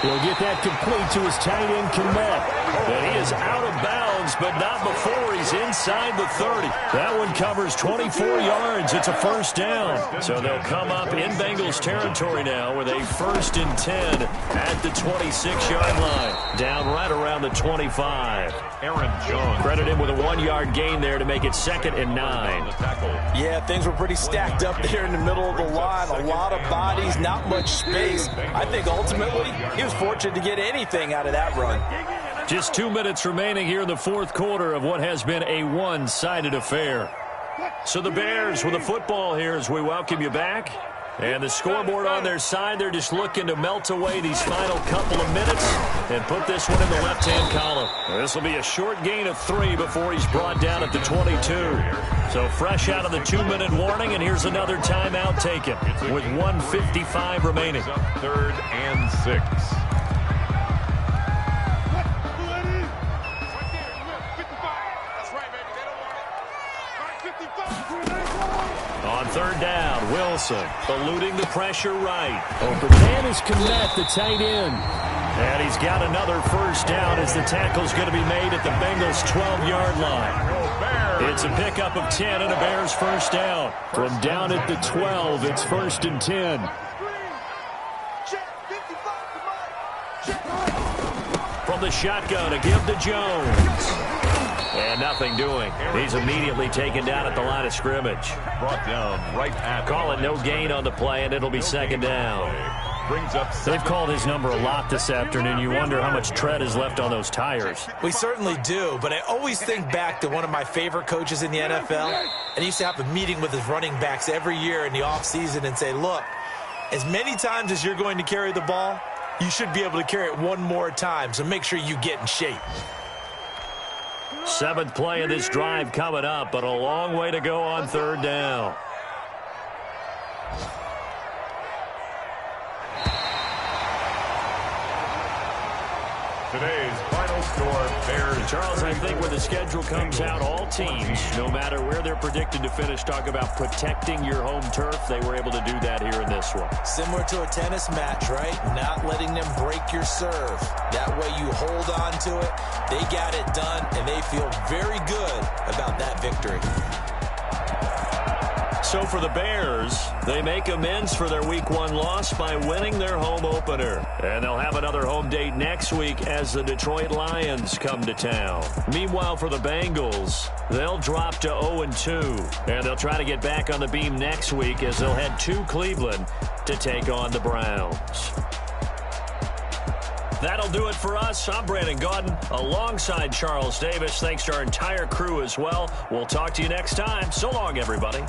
[SPEAKER 2] He'll get that complete to his tight end, Kmet. And he is out of bounds, but not before he's inside the 30. That one covers 24 yards. It's a first down. So they'll come up in Bengals territory now with a 1st and 10 at the 26-yard line. Down right around the 25.
[SPEAKER 3] Aaron Jones.
[SPEAKER 2] Credit him with a 1-yard gain there to make it 2nd and 9.
[SPEAKER 4] Yeah, things were pretty stacked up there in the middle of the line. A lot of bodies, not much space. I think ultimately he was fortunate to get anything out of that run.
[SPEAKER 2] Just 2 minutes remaining here in the fourth quarter of what has been a one-sided affair. So the Bears with the football here as we welcome you back. And the scoreboard on their side, they're just looking to melt away these final couple of minutes and put this one in the left-hand column. This will be a short gain of 3 before he's brought down at the 22. So fresh out of the 2-minute warning, and here's another timeout taken with 1:55 remaining.
[SPEAKER 3] 3rd and 6.
[SPEAKER 2] On 3rd down, Wilson eluding the pressure right. Man is Komet, the tight end. And he's got another first down as the tackle's going to be made at the Bengals' 12-yard line. It's a pickup of 10 and a Bears first down. From down at the 12, it's 1st and 10. From the shotgun, a give to Jones. And nothing doing. He's immediately taken down at the line of scrimmage.
[SPEAKER 3] Brought down right at.
[SPEAKER 2] Call it no gain on the play, and it'll be 2nd down.
[SPEAKER 3] Brings up.
[SPEAKER 2] They've called his number a lot this afternoon. You wonder how much tread is left on those tires.
[SPEAKER 4] We certainly do, but I always think back to one of my favorite coaches in the NFL. And he used to have a meeting with his running backs every year in the offseason and say, look, as many times as you're going to carry the ball, you should be able to carry it one more time, so make sure you get in shape.
[SPEAKER 2] 7th play of this drive coming up, but a long way to go on 3rd down.
[SPEAKER 3] Today's final score, Bears.
[SPEAKER 2] Charles, I think when the schedule comes out, all teams, no matter where they're predicted to finish, talk about protecting your home turf. They were able to do that here in this one.
[SPEAKER 4] Similar to a tennis match, right? Not letting them break your serve. That way you hold on to it. They got it done, and they feel very good about that victory.
[SPEAKER 2] So for the Bears, they make amends for their Week 1 loss by winning their home opener. And they'll have another home date next week as the Detroit Lions come to town. Meanwhile, for the Bengals, they'll drop to 0-2. And they'll try to get back on the beam next week as they'll head to Cleveland to take on the Browns. That'll do it for us. I'm Brandon Gaudin alongside Charles Davis. Thanks to our entire crew as well. We'll talk to you next time. So long, everybody.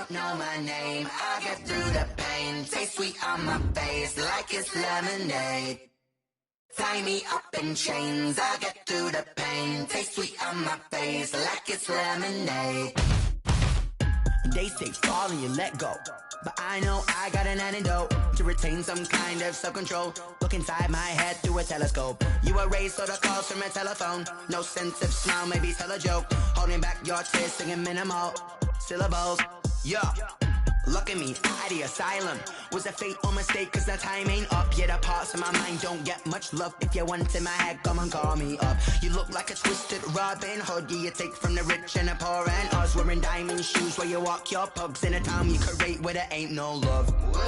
[SPEAKER 6] don't know my name, I get through the pain. Taste sweet on my face like it's lemonade. Tie me up in chains, I get through the pain. Taste sweet on my face like it's lemonade. They say fall and you let go, but I know I got an antidote to retain some kind of self-control. Look inside my head through a telescope. You erase all the calls from a telephone. No sense of smile, maybe tell a joke. Holding back your tears, singing minimal syllables. Yeah, look at me, out the asylum. Was a fate or mistake, cause the time ain't up. Yeah, the parts of my mind don't get much love. If you want in my head, come and call me up. You look like a twisted Robin Hood. Yeah, you take from the rich and the poor and us. Wearing diamond shoes where you walk your pugs. In a town you create where there ain't no love. Where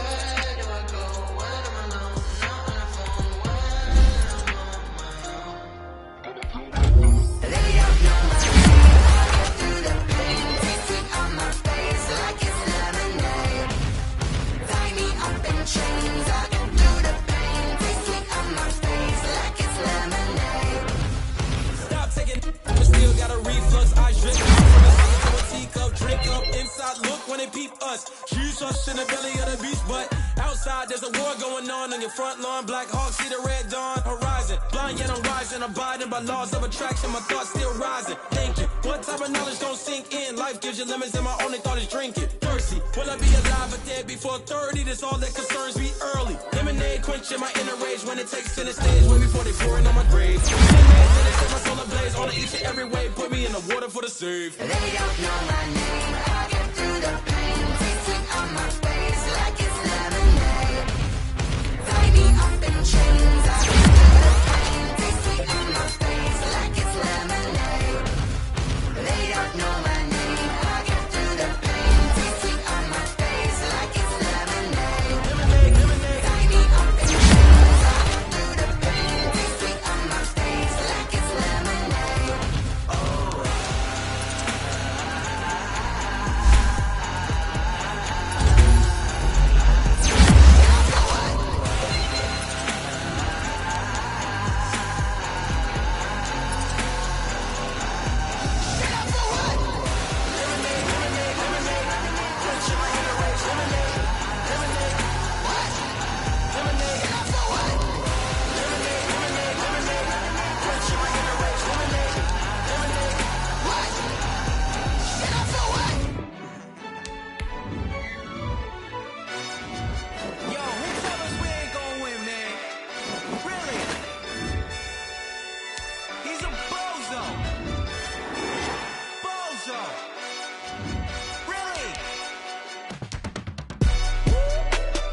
[SPEAKER 6] do I go? Where do I know? Not on the phone. Where they don't know my name. I get through the pain. Taste sweet on my face like it's lemonade. Tie me up in chains. I get through the pain. Taste sweet on my face like it's lemonade.
[SPEAKER 7] Stop taking, but still got a reflux. I drink from a second to a teacup. Drink up inside, look when they peep us. Shoes us in the belly of the beast, but outside there's a war going on your front lawn. Black Hawk, see the red dawn horizon. Blind yet I'm rising, abiding by laws of attraction. My thoughts still rising. Thinking, what type of knowledge don't sink in? Life gives you limits, and my only thought is drinking. Thirsty, will I be alive or dead before 30? That's all that concerns me early. Lemonade quenching my inner rage when it takes center stage. Way before they pour it on my grave. They set my soul ablaze on each and every way. Put me in the water for the save.
[SPEAKER 6] They don't know my name. I get through the pain. Taste sweet on my face like it's lemonade. Tie me up in chains. I get through the pain. Taste sweet on my face like it's lemonade. They don't know my name. I get through the pain. Taste sweet on my face like it's lemonade. Tie me up in chains. I get through the pain. Taste sweet on my face like it's lemonade.
[SPEAKER 7] Yo, who tell us we ain't gonna win, man? Really? He's a bozo. Bozo. Really?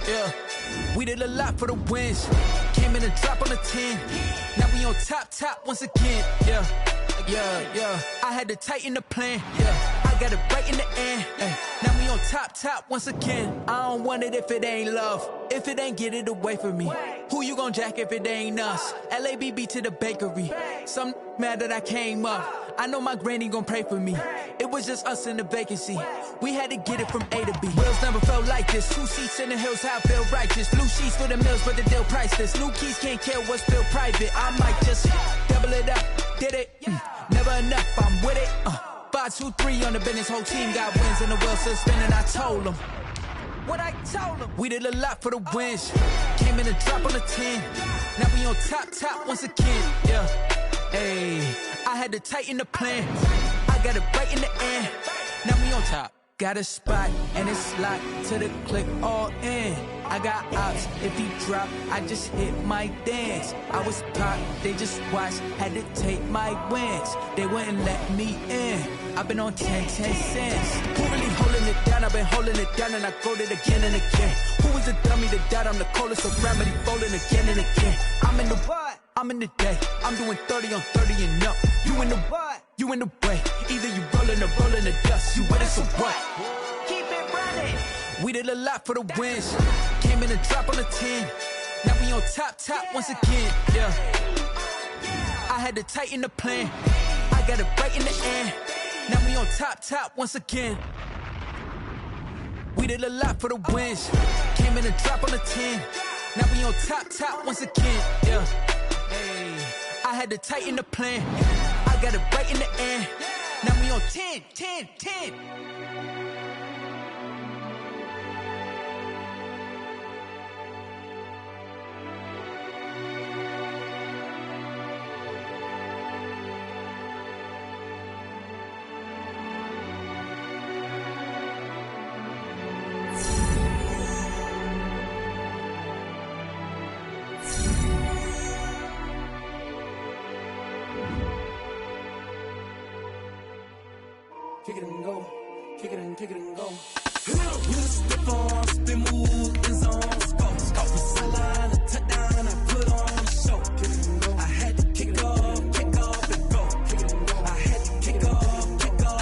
[SPEAKER 7] Yeah. We did a lot for the wins. Came in and drop on the 10. Now we on top once again. Yeah. I had to tighten the plan. Yeah. I got it right in the end. Now we on top once again. I don't want it if it ain't love. If it ain't, get it away from me. Who you gon' jack if it ain't us? LABB to the bakery. Some mad that I came up. I know my granny gon' pray for me. It was just us in the vacancy. We had to get it from A to B. Wheels never felt like this. 2 seats in the hills, how I feel righteous. Blue sheets for the mills, but the deal priceless. New keys can't kill what's still private. I might just double it up. Did it? Never enough, I'm with it. 5, 2, 3 on the business. Whole team got wins and the wheels still spinning. I told them what I told them. We did a lot for the wins. Came in and drop on the 10. Now we on top once again. Yeah. Hey, I had to tighten the plan. I got it right in the end. Now we on top. Got a spot and it's locked to the click all in. I got ops, if he drop, I just hit my dance. I was popped, they just watched, had to take my wins. They wouldn't let me in. I've been on 10 cents. Who really holding it down? I've been holding it down and I go it again and again. Who was a dummy that died? I'm the coldest, so remedy folding again and again. I'm in the what? I'm in the day. I'm doing 30 on 30 and up. You in the what? You in the way. Either you rolling or rolling the dust. You with us or what? Keep it running. We did a lot for the wins. Came in and drop on the 10. Now we on top once again. Yeah. I had to tighten the plan. I got it right in the end. Now we on top once again. We did a lot for the wins. Came in and drop on the 10. Now we on top once again. Yeah. Hey, I had to tighten the plan. I got it right in the end. Now we on 10. kick it and go. Kick it and go. With a stiff arm, spin move, in zone, scope. From sideline to touchdown, I put on a show. Kick it and go. I had to kick off and go. Kick it and go. I had to kick off and go.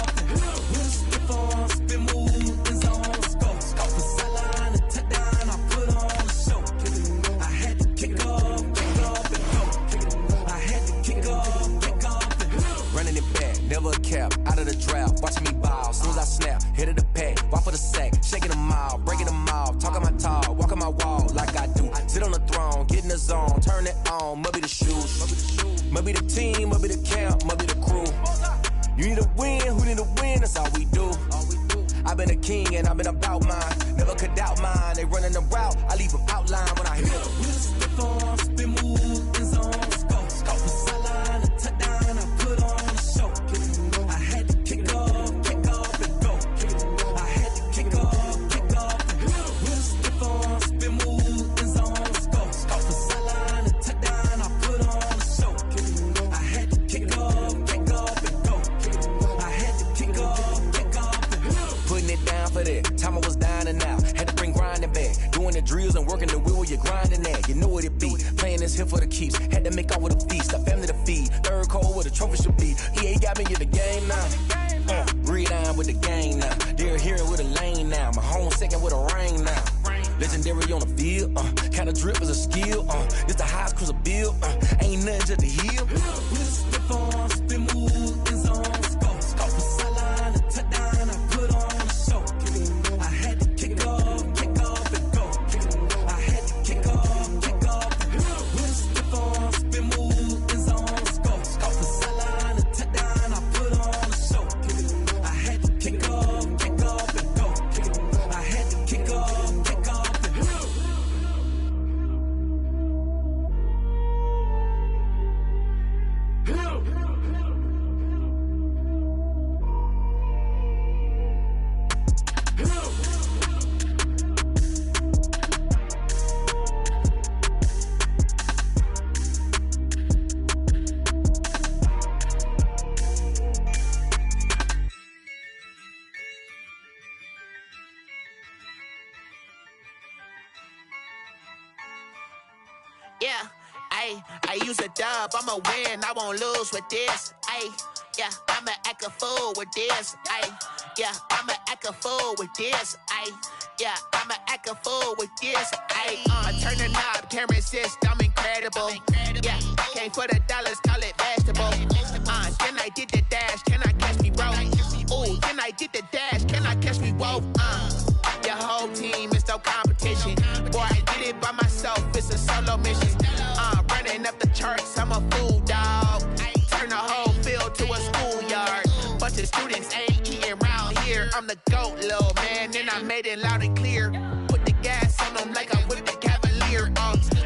[SPEAKER 7] With a stiff arm, spin move, in zone, scope. From sideline to touchdown, I put on a show. Kick it and go. I had to kick off and go. Kick it and go. I had to kick off and go.
[SPEAKER 8] Running it back, never a cap, out of the drought, watching me ball, soon as I snap, hit of the pack, walk for the sack, shaking them all, breaking them off, talking my talk, walking my wall like I do, sit on the throne, get in the zone, turn it on, must be the shoes, must be the team, must be the camp, must be the crew, you need a win, who need a win, that's all we do, I've been a king and I've been about mine, never could doubt mine, they running the route, I leave them outline when I hit them.
[SPEAKER 7] With a stiff arm, spin move, in zone, scope, from sideline to touchdown, I put on a show. Kick it and go. I had to kick off and go. Kick it and go. I had to kick off and go. With a stiff arm, spin move, in zone, scope, from sideline to touchdown, I put on a show. Kick it and go. I had to kick off and go. Kick it and go. I had to kick off and go.
[SPEAKER 8] Putting it down for that, time I was down and out, had to bring grinding back, doing the drills and working the wheel where you're grinding at, you know what it be, playing this here for the keeps, had to make out with a feast, a family to feed, third cold where the trophy should be, EA got me in the game now, read on with the game now, they're hearing with a lane now, my home second with a ring now, legendary on the field, kind of drip is a skill, this the highest cruiser bill, ain't nothing just to heal.
[SPEAKER 7] With a stiff arm, spin move, in zone, scope, from sideline to touchdown, I put on a show. Kick it and go. I had to kick off and go. Kick it and go. I had to kick off and go. With a stiff arm, spin move, in zone, scope, from sideline to touchdown, I put on a show. Kick it and go. I had to kick off and go. Kick it and go. I had to kick off and go.
[SPEAKER 9] Yeah, I use a dub, I'ma win, I won't lose with this. Yeah, I'ma act a fool with this. Yeah, I'ma act a fool with this. Yeah, I'ma act a fool with this. I turn the knob, can't resist, I'm incredible. Yeah, came for the dollars, call it vegetable. Then I did the dash, can I catch me, bro? Ooh, then I did the dash, can I catch me, whoa? Your whole team is no competition. Boy, I did it by myself, it's a solo mission. Running up the charts, I'm a fool, dog. Turn the whole field to a schoolyard. Bunch of students ain't eating round here. I'm the GOAT, little man, and I made it loud and clear. Put the gas on them like I'm with the Cavalier.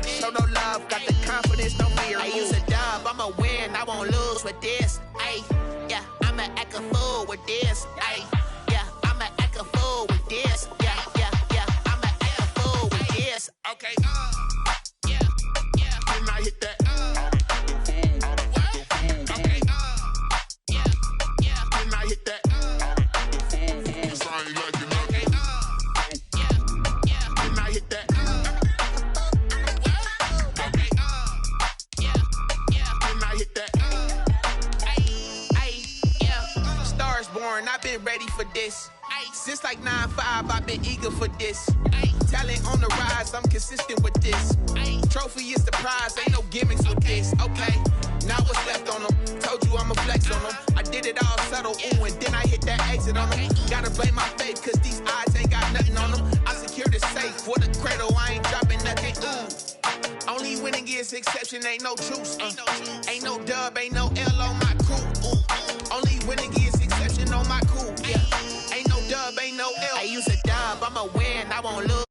[SPEAKER 9] Show no love, got the confidence, no fear. I use a dub, I'ma win, I won't lose with this. Yeah, I'ma act a fool with this. Yeah, I'ma act a fool with this. Yeah, I'ma act a fool with this. Okay, yeah, can I hit that? Okay, yeah, can I hit that? Can I hit that? Okay, can I hit that? Yeah, stars born, I've been ready for this. Since like 9-5, I've been eager for this. Talent on the rise, I'm consistent with this. Trophy is the prize, ain't no gimmicks with this. Okay, now what's left on them? Told you I'ma flex on them. I did it all subtle, ooh, and then I hit that exit on them. Gotta blame my faith, cause these odds ain't got nothing on them. I secured the safe for the cradle, I ain't dropping nothing, ooh. Only winning is exception, ain't no truce. Ain't no dub, ain't no L on my crew. Only winning is exception on my crew. Yeah, ain't no dub, ain't no L. I use a dub, I'ma win, I won't lose.